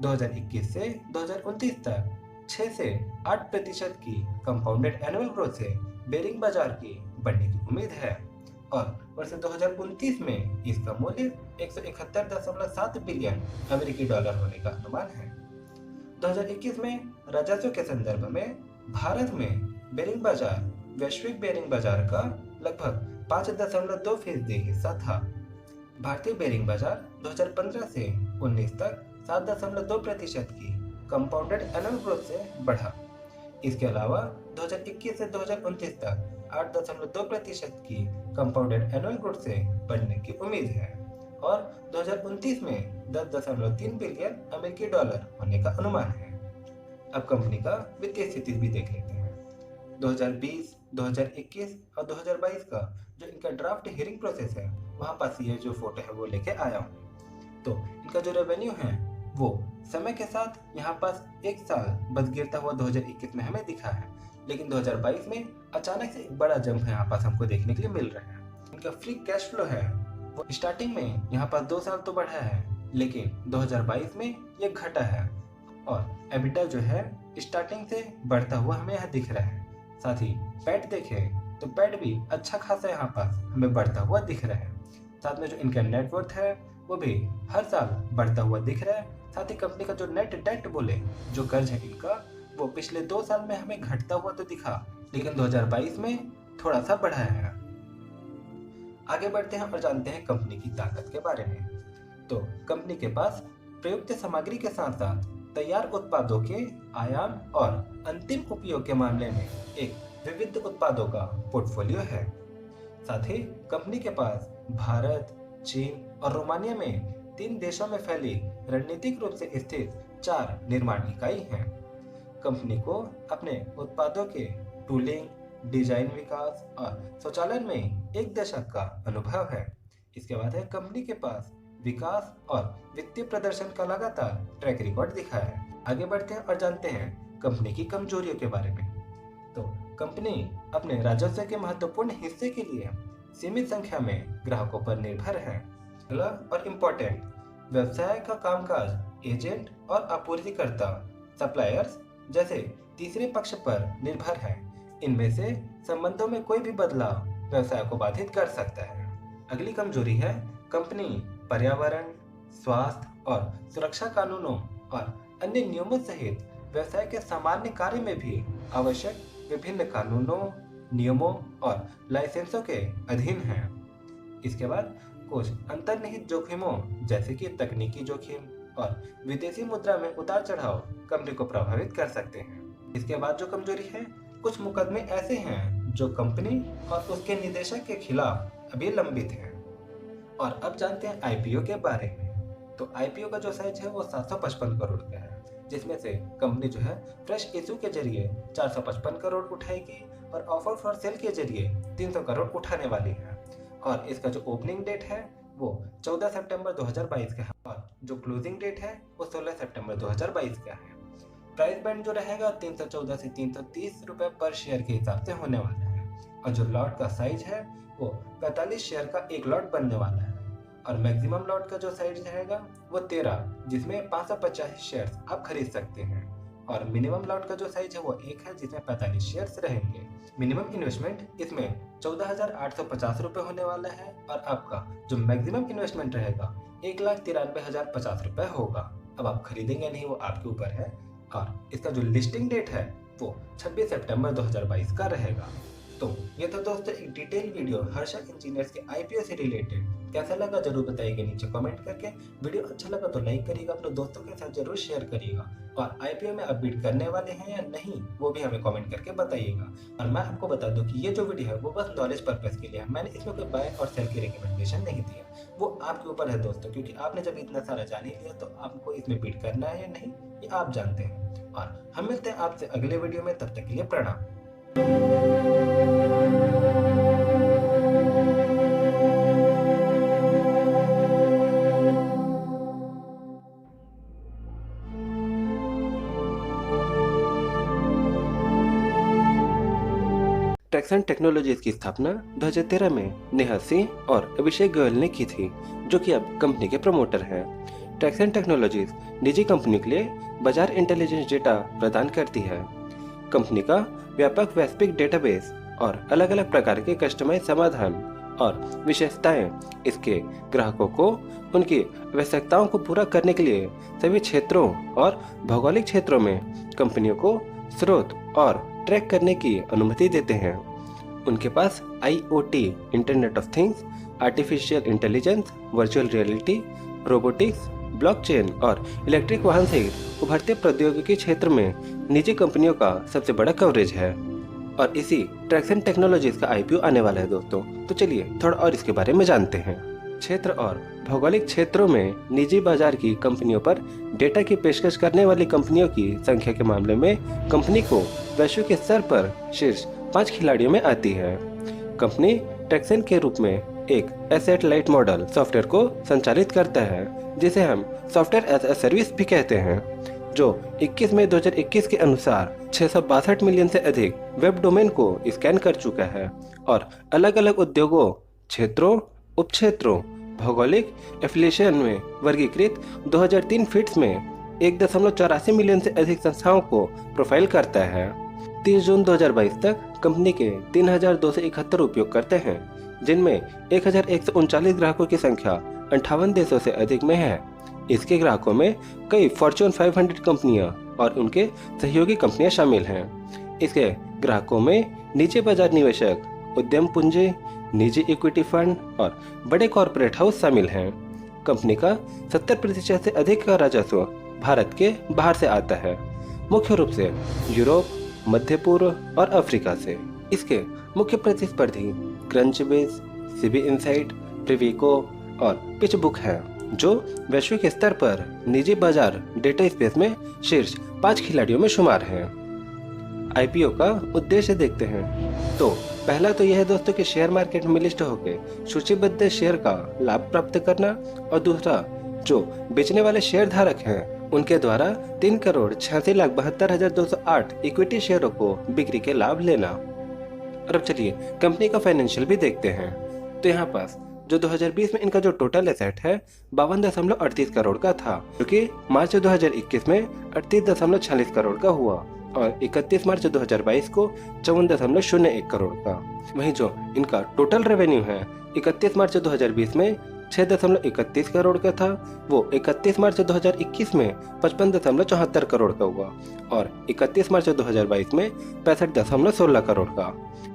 Speaker 2: 2021 से 2029 तक 6 से 8% की कंपाउंडेड एनुअल ग्रोथ से बेरिंग बाजार की बढ़ने की उम्मीद है, और वर्ष 2029 में इसका मूल्य 171.7 बिलियन अमेरिकी डॉलर होने का अनुमान है। 2021 में राजस्व के संदर्भ में भारत में बेरिंग बाजार वैश्विक बेरिंग बाजार का लगभग 5.2% हिस्सा था। भारतीय बेरिंग बाजार 2015 से 19 तक 7.2% की कंपाउंडेड एनुअल ग्रोथ से बढ़ा। इसके अलावा 2021 से 2029 तक 8.2% की कंपाउंडेड एनुअल ग्रोथ से बढ़ने की उम्मीद है, और 2029 में 10.3 बिलियन अमेरिकी डॉलर होने का अनुमान है। अब कंपनी का वित्तीय स्थिति भी देख लेते हैं। 2020, 2021 और 2022 का जो इनका ड्राफ्ट हियरिंग प्रोसेस है, वहाँ पास ये जो फोटो है वो लेके आया हूँ। तो इनका जो रेवेन्यू है वो समय के साथ यहाँ पास एक साल बस गिरता हुआ 2021 में हमें दिखा है, लेकिन 2022 में अचानक से एक बड़ा जंप यहाँ पास हमको देखने के लिए मिल रहा है। इनका फ्री कैश फ्लो है वो स्टार्टिंग में यहाँ पास 2 साल तो बढ़ा है, लेकिन 2022 में ये घटा है, और एबिटा जो है स्टार्टिंग से बढ़ता हुआ हमें यहाँ दिख रहा है। साथ ही पैट देखें तो पैट भी अच्छा खासा यहाँ पास हमें बढ़ता हुआ दिख रहा है। साथ में जो इनका नेटवर्थ है वो भी हर साल बढ़ता हुआ दिख रहा है। साथ ही कंपनी का जो नेट डेट बोले, जो कर्ज है इनका, वो पिछले 2 साल में हमें घटता हुआ तो दिखा, लेकिन 2022 में थोड़ा सा बढ़ा है। आगे बढ़ते हैं और जानते हैं कंपनी की ताकत के बारे में। तो कंपनी के पास प्रयुक्त सामग्री के साथ साथ तैयार उत्पादों के आयाम और अंतिम उपयोग के मामले में एक विविध उत्पादों का पोर्टफोलियो है। साथ ही कंपनी के पास भारत, चीन और रोमानिया में 3 देशों में फैली रणनीतिक रूप से स्थित 4 निर्माण इकाई हैं। कंपनी को अपने उत्पादों के टूलिंग, डिजाइन विकास और स्वचालन में 1 दशक का अनुभव है। इसके बाद है कंपनी के पास विकास और वित्तीय प्रदर्शन का लगातार ट्रैक रिकॉर्ड दिखा है। आगे बढ़ते हैं और जानते हैं कंपनी की कमजोरियों के बारे में। तो कंपनी अपने राजस्व के महत्वपूर्ण हिस्से के लिए सीमित संख्या में ग्राहकों पर निर्भर है। अगला और इम्पोर्टेंट, व्यवसाय का कामकाज एजेंट और आपूर्तिकर्ता सप्लायर्स जैसे तीसरे पक्ष पर निर्भर है। इनमें से संबंधों में कोई भी बदलाव व्यवसाय को बाधित कर सकता है। अगली कमजोरी है कंपनी पर्यावरण, स्वास्थ्य और सुरक्षा कानूनों और अन्य नियमों सहित व्यवसाय के सामान्य कार्य में भी आवश्यक विभिन्न कानूनों, नियमों और लाइसेंसों के अधीन है। इसके बाद कुछ अंतर्निहित जोखिमों जैसे कि तकनीकी जोखिम और विदेशी मुद्रा में उतार चढ़ाव कंपनी को प्रभावित कर सकते हैं। इसके बाद जो कमजोरी है, कुछ मुकदमे ऐसे हैं जो कंपनी और उसके निदेशक के खिलाफ अभी लंबित हैं। और अब जानते हैं आईपीओ के बारे में। तो आईपीओ का जो साइज है वो 755 करोड़ का है, जिसमें से कंपनी जो है फ्रेश इशू के जरिए 455 करोड़ उठाएगी और ऑफर फॉर सेल के जरिए 300 करोड़ उठाने वाली है। और इसका जो ओपनिंग डेट है वो 14 सितंबर 2022 का है और जो क्लोजिंग डेट है वो 16 सितंबर 2022 का है। प्राइस बैंड जो रहेगा 314 से 330 रुपए पर शेयर के हिसाब से होने वाला है और जो लॉट का साइज है वो 45 शेयर का एक लॉट बनने वाला है और मैक्सिमम लॉट का जो साइज रहेगा वो 13, जिसमें 550 शेयर्स आप खरीद सकते हैं और मिनिमम लॉट का जो साइज है वो 1 है, जिसमें 45 शेयर्स रहेंगे। मिनिमम इन्वेस्टमेंट इसमें 14,850 रुपए होने वाला है और आपका जो मैक्सिमम इन्वेस्टमेंट रहेगा 1,93,050 रुपए होगा। अब आप खरीदेंगे नहीं वो आपके ऊपर है और इसका जो लिस्टिंग डेट है वो 26 सितंबर 2022 का रहेगा। तो ये तो दोस्तों एक डिटेल वीडियो हर्षा इंजीनियर्स के आईपीओ से रिलेटेड। कैसा लगा जरूर बताइएगा नीचे कमेंट करके। वीडियो अच्छा लगा तो लाइक करिएगा, अपने दोस्तों के साथ जरूर शेयर करिएगा और आईपीओ में आप बिड करने वाले हैं या नहीं वो भी हमें कमेंट करके बताइएगा। और मैं आपको बता दूं कि ये जो वीडियो है वो बस नॉलेज पर्पस के लिए है, मैंने इसमें कोई बाय और सेल की रिकमेंडेशन नहीं दिया, वो आपके ऊपर है दोस्तों, क्योंकि आपने जब इतना सारा जान ही लिया तो आपको इसमें बिड करना है या नहीं ये आप जानते हैं। और हम मिलते हैं आपसे अगले वीडियो में, तब तक के लिए प्रणाम।
Speaker 1: ट्रैक्सन टेक्नोलॉजीज की स्थापना 2013 में नेहा सिंह और अभिषेक गोयल ने की थी, जो कि अब कंपनी के प्रमोटर हैं। ट्रैक्सन टेक्नोलॉजीज निजी कंपनियों के लिए बाजार इंटेलिजेंस डेटा प्रदान करती है। कंपनी का व्यापक वैश्विक डेटाबेस और अलग अलग प्रकार के कस्टमाइज समाधान और विशेषताएं इसके ग्राहकों को उनकी आवश्यकताओं को पूरा करने के लिए सभी क्षेत्रों और भौगोलिक क्षेत्रों में कंपनियों को स्रोत और ट्रैक करने की अनुमति देते हैं। उनके पास IoT, internet of things, artificial intelligence, virtual reality, robotics, blockchain और इलेक्ट्रिक वाहन सहित उभरते प्रौद्योगिकी क्षेत्र में निजी कंपनियों का सबसे बड़ा कवरेज है और इसी ट्रैक्सन टेक्नोलॉजीज का आईपीओ आने वाला है दोस्तों। तो चलिए थोड़ा और इसके बारे में जानते हैं। क्षेत्र और भौगोलिक क्षेत्रों में निजी बाजार की कंपनियों पर डेटा की पेशकश करने वाली कंपनियों की संख्या के मामले में कंपनी को वैश्विक स्तर पर शीर्ष 5 खिलाड़ियों में आती है। कंपनी ट्रैक्सन के रूप में एक एसेट लाइट मॉडल सॉफ्टवेयर को संचालित करता है, जिसे हम सॉफ्टवेयर एज ए सर्विस भी कहते हैं, जो 21 मई 2021 के अनुसार 662 मिलियन से अधिक वेब डोमेन को स्कैन कर चुका है और अलग अलग उद्योगों, क्षेत्रों, उपक्षेत्रों, भौगोलिक एफिलिएशन में वर्गीकृत 2003 फीट्स में 1.84 मिलियन से अधिक संस्थाओं को प्रोफाइल करता है। 30 जून 2022 तक कंपनी के 3,271 उपयोगकर्ता हैं, जिनमें 1,139 ग्राहकों की संख्या 58 देशों से अधिक में है। इसके ग्राहकों में कई फॉर्च्यून 500 कंपनियां और उनके सहयोगी कंपनियां शामिल हैं। इसके ग्राहकों में निजी बाजार निवेशक, उद्यम पूंजी, निजी इक्विटी फंड और बड़े कॉरपोरेट हाउस शामिल हैं। कंपनी का 70% से अधिक का राजस्व भारत के बाहर से आता है, मुख्य रूप से यूरोप, मध्य पूर्व और अफ्रीका से। इसके मुख्य प्रतिस्पर्धी क्रंचबेस, सीबी इनसाइट, प्रीविको और पिचबुक हैं, जो वैश्विक स्तर पर निजी बाजार डेटा स्पेस में शीर्ष 5 खिलाड़ियों में शुमार हैं। आईपीओ का उद्देश्य देखते हैं तो पहला तो यह है दोस्तों कि शेयर मार्केट में लिस्ट होकर सूचीबद्ध शेयर का लाभ प्राप्त करना और दूसरा जो बेचने वाले शेयर धारक हैं उनके द्वारा 3,86,72,208 इक्विटी शेयरों को बिक्री के लाभ लेना। और अब चलिए कंपनी का फाइनेंशियल भी देखते हैं। तो यहाँ पास जो 2020 में इनका जो टोटल एसेट है 52.38 करोड़ का था, जो कि मार्च 2021 में 38.46 करोड़ का हुआ और 31 मार्च 2022 को 54.01 करोड़ का। वहीं जो इनका टोटल रेवेन्यू है 31 मार्च 2020 में 6.31 करोड़ का था, वो 31 मार्च 2021 में 55.74 करोड़ का हुआ और 31 मार्च 2022 में 65.16 करोड़ का।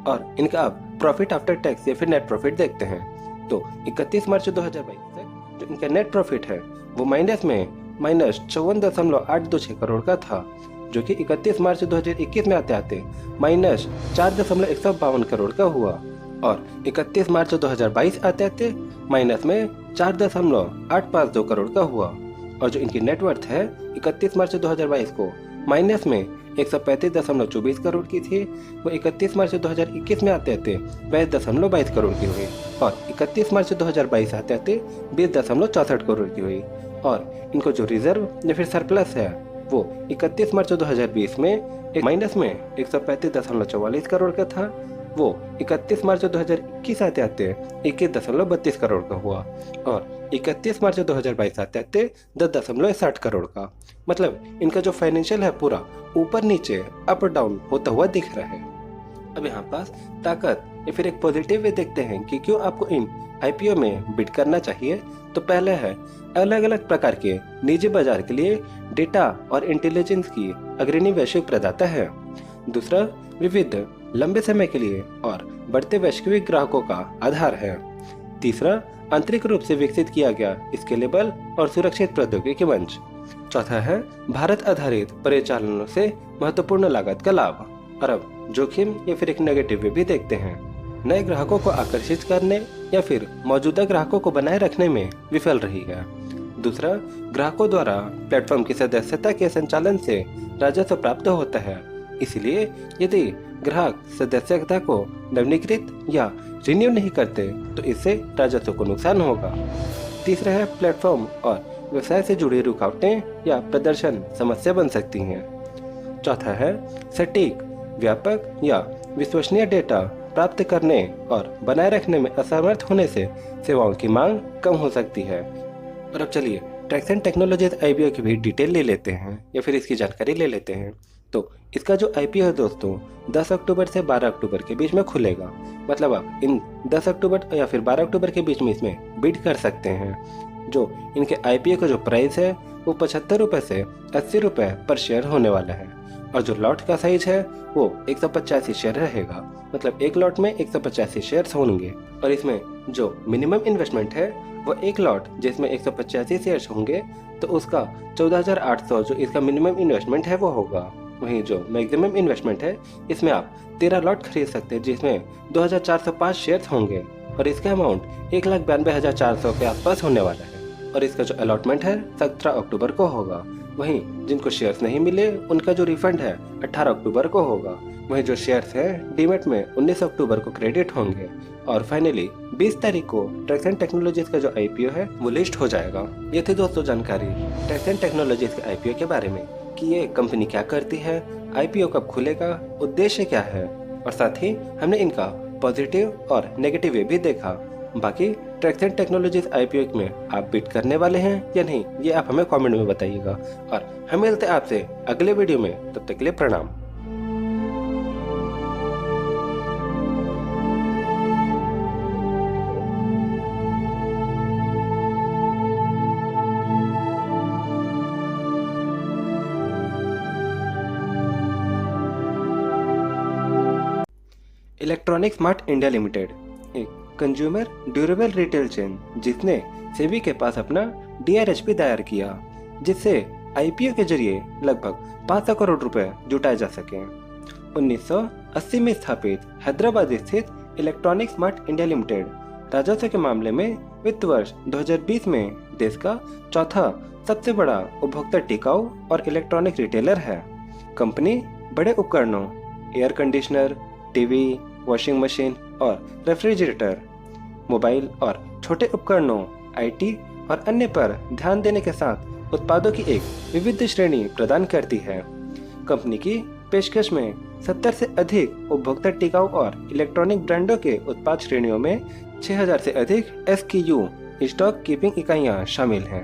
Speaker 1: और इनका अब प्रॉफिट आफ्टर टैक्स या फिर नेट प्रॉफिट देखते हैं। तो 31 मार्च 2022 तक जो इनका नेट प्रॉफिट है वो माइनस में -54.826 करोड़ का था, जो कि 31 मार्च 2021 में आते आते -4.152 करोड़ का हुआ और 31 मार्च 2022 आते आते माइनस में 4.852 करोड़ का हुआ। और जो इनकी नेटवर्थ है 31 मार्च 2022 को माइनस में 135.24 करोड़ की थी, वो 31 मार्च 2021 में आते आते 22.22 करोड़ की हुई और 31 मार्च 2022 आते आते 20.64 करोड़ की हुई। और इनको जो रिजर्व या फिर सरप्लस है वो 31 मार्च 2020 में एक माइनस में 135.44 करोड़ का था, वो 31 मार्च 2021 आते आते 21.32 करोड़ का हुआ और 31 मार्च 2022 आते आते 10.60 करोड़ का। मतलब इनका जो फाइनेंशियल है पूरा ऊपर नीचे अप और डाउन होता हुआ दिख रहा है। अब यहाँ पास ताकत या फिर एक पॉजिटिव वे देखते हैं कि क्यों आपको इन आईपीओ में बिड करना चाहिए। तो पहले है अलग अलग प्रकार के निजी बाजार के लिए डेटा और इंटेलिजेंस की अग्रणी वैश्विक प्रदाता है। दूसरा विविध लंबे समय के लिए और बढ़ते वैश्विक ग्राहकों का आधार है। तीसरा आंतरिक रूप से विकसित किया गया स्केलेबल और सुरक्षित प्रौद्योगिकी मंच। चौथा है भारत आधारित परिचालनों से महत्वपूर्ण लागत का लाभ। और अब जोखिम या फिर एक नेगेटिव वे भी देखते हैं। नए ग्राहकों को आकर्षित करने या फिर मौजूदा ग्राहकों को बनाए रखने में विफल रही है। दूसरा, ग्राहकों द्वारा प्लेटफॉर्म की सदस्यता के संचालन से राजस्व प्राप्त होता है, इसलिए यदि ग्राहक सदस्यता को नवीनीकृत या रिन्यू नहीं करते तो इससे राजस्व को नुकसान होगा। तीसरा है प्लेटफॉर्म और व्यवसाय से जुड़ी रुकावटें या प्रदर्शन समस्या बन सकती हैं। चौथा है सटीक, व्यापक या विश्वसनीय डेटा प्राप्त करने और बनाए रखने में असमर्थ होने से सेवाओं की मांग कम हो सकती है। और अब चलिए ट्रैक्सन टेक्नोलॉजीज आईपीओ की भी डिटेल ले लेते हैं या फिर इसकी जानकारी ले लेते हैं। तो इसका जो आईपीओ है दोस्तों 10 अक्टूबर से 12 अक्टूबर के बीच में खुलेगा। मतलब आप इन 10 अक्टूबर या फिर 12 अक्टूबर के बीच में इसमें बिड कर सकते हैं। जो इनके आईपीओ का जो प्राइस है वो 75 रुपये से 80 रुपये पर शेयर होने वाला है और जो लॉट का साइज है वो 185 शेयर रहेगा। मतलब एक लॉट में 185 शेयर्स होंगे और इसमें जो मिनिमम इन्वेस्टमेंट है वो एक लॉट जिसमें 185 शेयर्स होंगे तो उसका 14,800 जो इसका मिनिमम इन्वेस्टमेंट है वो होगा। वहीं जो मैक्सिमम इन्वेस्टमेंट है इसमें आप 13 लॉट खरीद सकते हैं जिसमें 2,405 शेयर्स होंगे और इसका अमाउंट 1,92,400 के आसपास होने वाला है। और इसका जो अलॉटमेंट है 17 अक्टूबर को होगा। वहीं जिनको शेयर्स नहीं मिले उनका जो रिफंड है 18 अक्टूबर को होगा। वहीं जो शेयर्स हैं डीमेट में 19 अक्टूबर को क्रेडिट होंगे और फाइनली 20 तारीख को ट्रैक्सन टेक्नोलॉजीज का जो आईपीओ है वो लिस्ट हो जाएगा। ये थी दोस्तों जानकारी ट्रैक्सन टेक्नोलॉजीज के आईपीओ के बारे में कि ये कंपनी क्या करती है, आईपीओ कब खुलेगा, उद्देश्य क्या है और साथ ही हमने इनका पॉजिटिव और नेगेटिव वे भी देखा। बाकी ट्रैक्सन टेक्नोलॉजीज आईपीओ में आप बिड करने वाले हैं या नहीं ये आप हमें कमेंट में बताइएगा और हम मिलते हैं आपसे अगले वीडियो में। तब तक के लिए प्रणाम। इलेक्ट्रॉनिक स्मार्ट इंडिया लिमिटेड एक कंज्यूमर ड्यूरेबल रिटेल चेन जिसने सेबी के पास अपना डीआरएचपी दायर किया जिससे आईपीओ के जरिए लगभग 500 करोड़ रुपए जुटाए जा सके। 1980 में स्थापित हैदराबाद स्थित इलेक्ट्रॉनिक स्मार्ट इंडिया लिमिटेड राजस्व के मामले में वित्त वर्ष 2020 में देश का चौथा सबसे बड़ा उपभोक्ता टिकाऊ और इलेक्ट्रॉनिक रिटेलर है। कंपनी बड़े उपकरणों, air conditioner, TV, washing machine और रेफ्रिजरेटर, मोबाइल और छोटे उपकरणों, आईटी और अन्य पर ध्यान देने के साथ उत्पादों की एक विविध श्रेणी प्रदान करती है। कंपनी की पेशकश में 70 से अधिक उपभोक्ता टिकाऊ और इलेक्ट्रॉनिक ब्रांडों के उत्पाद श्रेणियों में 6000 से अधिक एसक्यू स्टॉक कीपिंग इकाइयां शामिल हैं।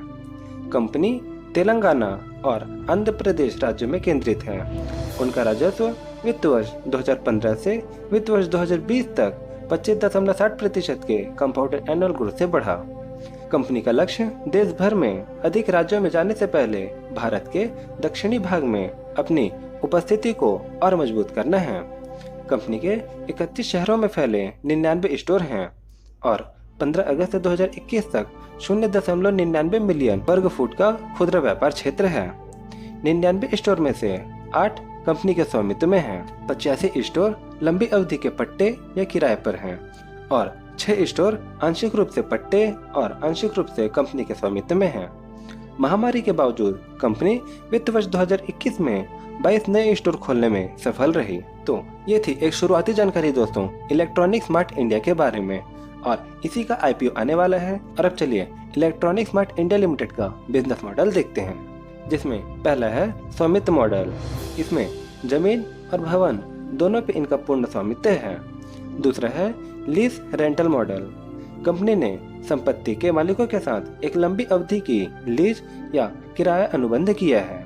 Speaker 1: कंपनी तेलंगाना और आंध्र प्रदेश राज्यों में केंद्रित है। उनका राजस्व वित्त वर्ष 2015 से वित्त वर्ष 2020 तक 25.60% के कंपाउंडेड एनुअल ग्रोथ से बढ़ा। कंपनी का लक्ष्य देश भर में अधिक राज्यों में जाने से पहले भारत के दक्षिणी भाग में अपनी उपस्थिति को और मजबूत करना है। कंपनी के 31 शहरों में फैले 99 स्टोर हैं और 15 अगस्त 2021 तक 0.99 मिलियन वर्ग फुट का खुदरा व्यापार क्षेत्र है। 99 स्टोर में से 8 कंपनी के स्वामित्व में हैं, 85 स्टोर लंबी अवधि के पट्टे या किराए पर हैं और 6 स्टोर आंशिक रूप से पट्टे और आंशिक रूप से कंपनी के स्वामित्व में हैं। महामारी के बावजूद कंपनी वित्त वर्ष 2021 में 22 नए स्टोर खोलने में सफल रही। तो ये थी एक शुरुआती जानकारी दोस्तों इलेक्ट्रॉनिक स्मार्ट इंडिया के बारे में, और इसी का IPO आने वाला है। और अब चलिए इलेक्ट्रॉनिक स्मार्ट इंडिया लिमिटेड का बिजनेस मॉडल देखते हैं, जिसमें पहला है स्वामित्व मॉडल। इसमें जमीन और भवन दोनों पे इनका पूर्ण स्वामित्व है। दूसरा है लीज रेंटल मॉडल। कंपनी ने संपत्ति के मालिकों के साथ एक लंबी अवधि की लीज या किराया अनुबंध किया है,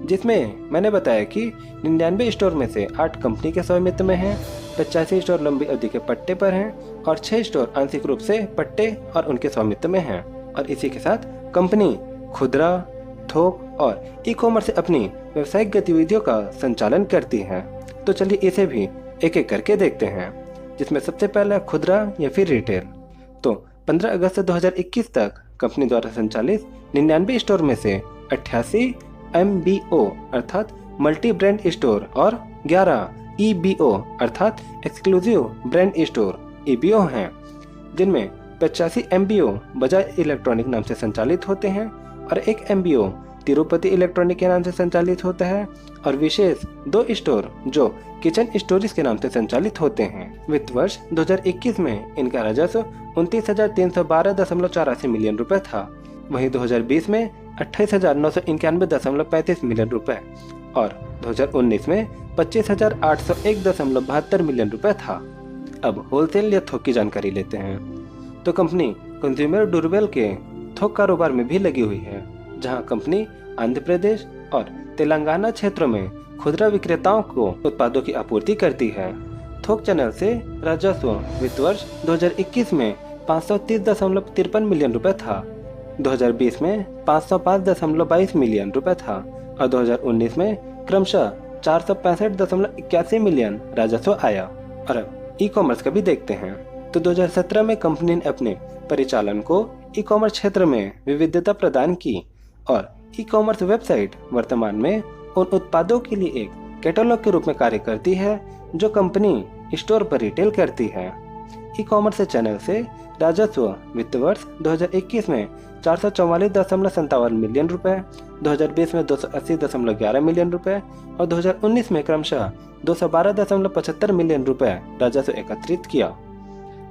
Speaker 1: जिसमें मैंने बताया कि 99 स्टोर में से 8 कंपनी के स्वामित्व में हैं, 85 स्टोर लंबी अवधि के पट्टे पर हैं और 6 स्टोर आंशिक रूप से पट्टे और उनके स्वामित्व में हैं। और इसी के साथ कंपनी खुदरा, थोक और ई-कॉमर्स से अपनी व्यावसायिक गतिविधियों का संचालन करती है। तो चलिए इसे भी एक एक करके देखते हैं, जिसमें सबसे पहला खुदरा या फिर रिटेल। तो 15 अगस्त 2021 तक कंपनी द्वारा संचालित 99 स्टोर में से 88 MBO अर्थात मल्टी ब्रांड स्टोर और 11 EBO अर्थात एक्सक्लूसिव ब्रांड स्टोर EBO हैं, जिनमें 85 MBO बजाज इलेक्ट्रॉनिक नाम से संचालित होते हैं और 1 MBO तिरुपति इलेक्ट्रॉनिक के नाम से संचालित होता है और विशेष 2 स्टोर जो किचन स्टोरेज के नाम से संचालित होते हैं। वित्त वर्ष 2021 में इनका राजस्व 29,312.84 मिलियन रुपए था। वहीं 2020 में 28,991.35 मिलियन रुपए और 2019 में 25,801.72 मिलियन रुपए था। अब होलसेल या थोक की जानकारी लेते हैं। तो कंपनी कंज्यूमर ड्यूरेबल के थोक कारोबार में भी लगी हुई है, जहां कंपनी आंध्र प्रदेश और तेलंगाना क्षेत्रों में खुदरा विक्रेताओं को उत्पादों की आपूर्ति करती है। थोक चैनल से राजस्व वित्त वर्ष 2021 में 530.53 मिलियन रुपए था, 2020 में 505.22 मिलियन रुपए था और 2019 में क्रमशः 465.81 मिलियन राजस्व आया। और अब ई-कॉमर्स का भी देखते हैं। तो 2017 में कंपनी ने अपने परिचालन को ई-कॉमर्स क्षेत्र में विविधता प्रदान की और ई-कॉमर्स वेबसाइट वर्तमान में उन उत्पादों के लिए एक कैटलॉग के रूप में कार्य करती है जो कंपनी स्टोर पर रिटेल करती है। ई-कॉमर्स चैनल से राजस्व वित्त वर्ष 2021 में 444.57 मिलियन रुपए, 2020 में 280.11 मिलियन रुपए और 2019 में क्रमशः 212.75 मिलियन रुपए राजस्व एकत्रित किया।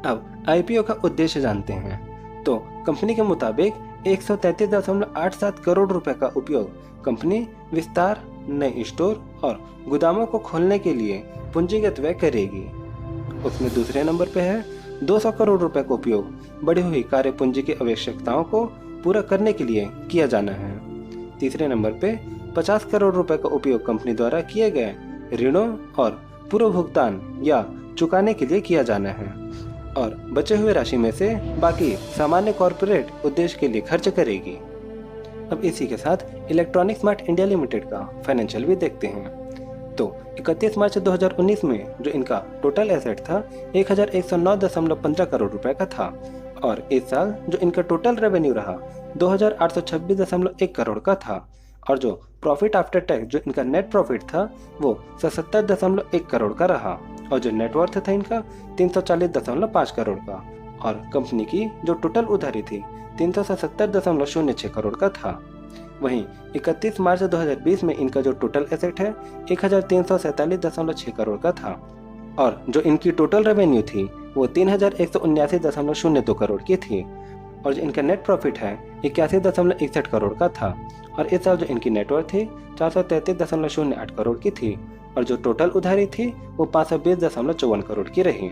Speaker 1: अब IPO का उद्देश्य जानते हैं। तो कंपनी के मुताबिक 133.87 करोड़ रुपए का उपयोग कंपनी विस्तार, नए स्टोर और गोदामों को खोलने के लिए पूंजीगत व्यय करेगी। उसमें दूसरे नंबर पे है 200 करोड़ रुपए का उपयोग बढ़ी हुई कार्य पूंजी की आवश्यकताओं को पूरा करने के लिए किया जाना है। तीसरे नंबर पे 50 करोड़ रुपए का उपयोग कंपनी द्वारा किए गए ऋणों और पूर्व भुगतान या चुकाने के लिए किया जाना है और बचे हुए राशि में से बाकी सामान्य कॉर्पोरेट उद्देश्य के लिए खर्च करेगी। अब इसी के साथ इलेक्ट्रॉनिक स्मार्ट इंडिया लिमिटेड का फाइनेंशियल भी देखते हैं। तो 31 मार्च 2019 में जो इनका टोटल एसेट था 1109.15 करोड़ रुपए का था और इस साल जो इनका टोटल रेवेन्यू रहा 2826.1 करोड़ का था और जो प्रॉफिट आफ्टर टैक्स जो इनका नेट प्रॉफिट था वो 77.1 करोड़ का रहा और जो नेटवर्थ था इनका 340.5 करोड़ का और कंपनी की जो टोटल उधारी थी 377.06 करोड़ का था। वहीं 31 मार्च 2020 में इनका जो टोटल एसेट है 1347.6 करोड़ का था और जो इनकी टोटल रेवेन्यू थी वो 3179.02 करोड़ की थी और जो इनका नेट प्रॉफिट है 81.61 करोड़ का था और इस साल जो इनकी नेटवर्थ थी 433.08 करोड़ की थी और जो टोटल उधारी थी वो 520.54 करोड़ की रही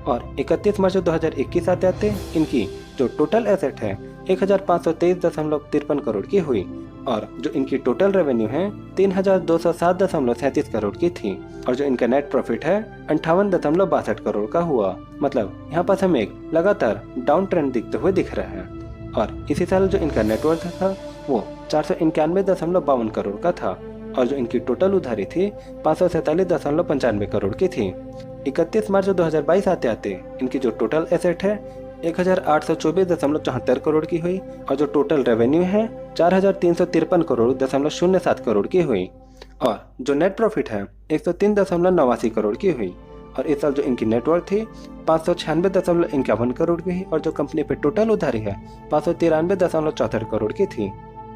Speaker 1: और 31 मार्च 2021 आते इनकी जो टोटल एसेट है 1523.53 करोड़ की हुई और जो इनकी टोटल रेवेन्यू है 3207.37 करोड़ की थी और जो इनका नेट प्रॉफिट है 58.62 करोड़ का हुआ। मतलब यहाँ पर हमें एक लगातार डाउन ट्रेंड दिखते हुए दिख रहा है और इसी साल जो इनका नेटवर्थ था वो 491.52 करोड़ का था और जो इनकी टोटल उधारी थी 547.95 करोड़ की थी। 31 मार्च 2022 आते इनकी जो टोटल एसेट है 1824.74 करोड़ की हुई और जो टोटल रेवेन्यू है 4353 करोड़ 07 करोड़ की हुई और जो नेट प्रॉफिट है 103.89 करोड़ की हुई और इस साल जो इनकी नेटवर्थ थी 596.51 करोड़ की हुई और जो कंपनी पे टोटल उधारी है 593.64 करोड़ की थी।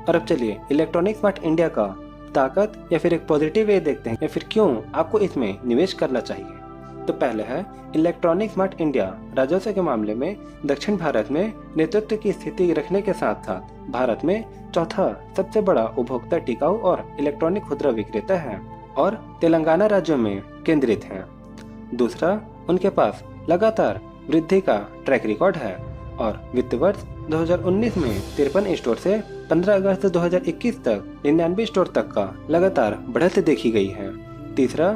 Speaker 1: और अब चलिए इलेक्ट्रॉनिक स्मार्ट इंडिया का ताकत या फिर एक पॉजिटिव वे देखते हैं या फिर क्यों आपको इसमें निवेश करना चाहिए। तो पहले है इलेक्ट्रॉनिक स्मार्ट इंडिया राजस्व के मामले में दक्षिण भारत में नेतृत्व की स्थिति रखने के साथ साथ भारत में चौथा सबसे बड़ा उपभोक्ता टिकाऊ और इलेक्ट्रॉनिक खुदरा विक्रेता है और तेलंगाना राज्य में केंद्रित है। दूसरा, उनके पास लगातार वृद्धि का ट्रैक रिकॉर्ड है और वित्त वर्ष 2019 में 53 स्टोर से 15 अगस्त 2021 तक 99 स्टोर तक का लगातार बढ़त देखी गई है। तीसरा,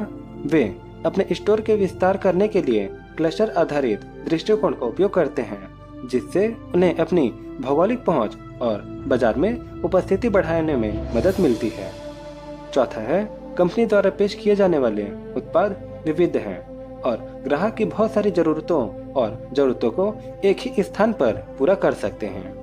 Speaker 1: वे अपने स्टोर के विस्तार करने के लिए क्लस्टर आधारित दृष्टिकोण का उपयोग करते हैं जिससे उन्हें अपनी भौगोलिक पहुंच और बाजार में उपस्थिति बढ़ाने में मदद मिलती है। चौथा है, कंपनी द्वारा पेश किए जाने वाले उत्पाद विविध हैं और ग्राहक की बहुत सारी जरूरतों को एक ही स्थान पर पूरा कर सकते हैं।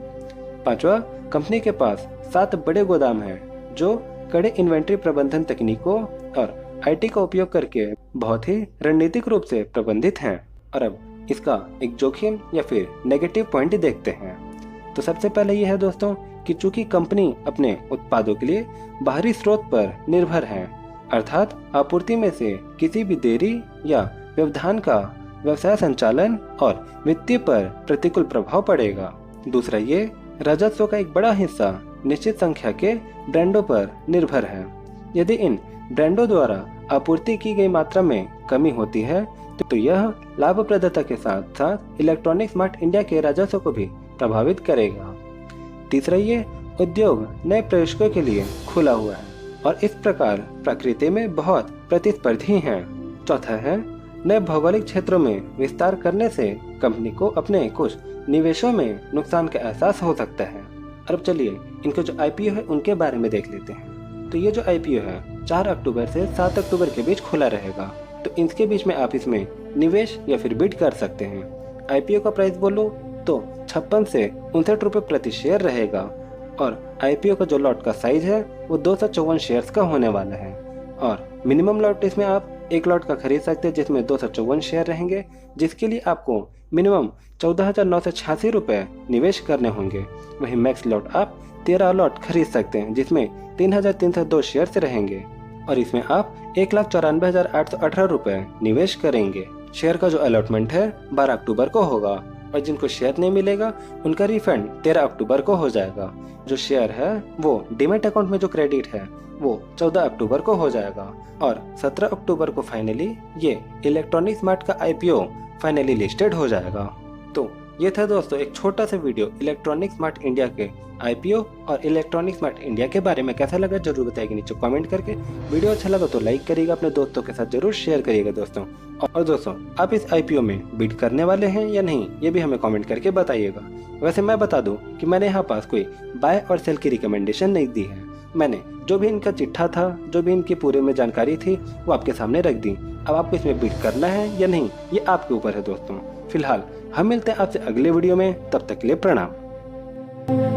Speaker 1: पांचवा, कंपनी के पास 7 बड़े गोदाम हैं जो कड़े इन्वेंट्री प्रबंधन तकनीकों और आईटी का उपयोग करके बहुत ही रणनीतिक रूप से प्रबंधित हैं। और अब इसका एक जोखिम या फिर नेगेटिव पॉइंट देखते हैं। तो सबसे पहले यह है दोस्तों कि चूंकि कंपनी अपने उत्पादों के लिए बाहरी स्रोत पर निर्भर है, अर्थात आपूर्ति में से किसी भी देरी या व्यवधान का व्यवसाय संचालन और वित्तीय पर प्रतिकूल प्रभाव पड़ेगा। दूसरा, ये राजस्व का एक बड़ा हिस्सा निश्चित संख्या के ब्रांडों पर निर्भर है। यदि इन ब्रांडों द्वारा आपूर्ति की गई मात्रा में कमी होती है तो यह लाभप्रदता के साथ साथ इलेक्ट्रॉनिक स्मार्ट इंडिया के राजस्व को भी प्रभावित करेगा। तीसरा, ये उद्योग नए प्रयोजकों के लिए खुला हुआ है और इस प्रकार प्रकृति में बहुत प्रतिस्पर्धी हैं। चौथा है, नए भौगोलिक क्षेत्रों में विस्तार करने से कंपनी को अपने कुछ निवेशों में नुकसान का एहसास हो सकता है। और अब चलिए इनके जो आईपीओ है उनके बारे में देख लेते हैं। तो ये जो आईपीओ है 4 अक्टूबर से 7 अक्टूबर के बीच खुला रहेगा, तो इनके बीच में आप इसमें निवेश या फिर बिड कर सकते हैं। आईपीओ का प्राइस बोलो तो 56 से 59 रुपये प्रति शेयर रहेगा और आईपीओ का जो लॉट का साइज है वो 254 शेयर्स का होने वाला है और मिनिमम लॉट इसमें आप 1 लॉट का खरीद सकते हैं जिसमें 254 शेयर रहेंगे, जिसके लिए आपको मिनिमम 14,986 रुपये निवेश करने होंगे। वहीं मैक्स लॉट आप 13 लॉट खरीद सकते हैं जिसमें 3,302 शेयर्स रहेंगे और इसमें आप 1,94,818 रुपये निवेश करेंगे। शेयर का जो अलॉटमेंट है 12 अक्टूबर को होगा और जिनको शेयर नहीं मिलेगा उनका रिफंड 13 अक्टूबर को हो जाएगा। जो शेयर है वो डीमैट अकाउंट में जो क्रेडिट है वो 14 अक्टूबर को हो जाएगा और 17 अक्टूबर को फाइनली ये इलेक्ट्रॉनिक स्मार्ट का आईपीओ फाइनली लिस्टेड हो जाएगा। तो ये था दोस्तों एक छोटा सा वीडियो इलेक्ट्रॉनिक स्मार्ट इंडिया के आईपीओ और इलेक्ट्रॉनिक स्मार्ट इंडिया के बारे में। कैसा लगा जरूर बताइएगा नीचे कमेंट करके। वीडियो अच्छा लगा तो लाइक करिएगा, अपने दोस्तों के साथ जरूर शेयर करिएगा दोस्तों। और दोस्तों आप इस आईपीओ में बिड करने वाले हैं या नहीं ये भी हमें कमेंट करके बताइएगा। वैसे मैं बता दूं कि मैंने यहाँ पास कोई बाय और सेल की रिकमेंडेशन नहीं दी है। मैंने जो भी इनका चिट्ठा था, जो भी इनकी पूरे में जानकारी थी वो आपके सामने रख दी। अब आपको इसमें बिड करना है या नहीं ये आपके ऊपर है दोस्तों। फिलहाल हम मिलते हैं आपसे अगले वीडियो में, तब तक के लिए प्रणाम।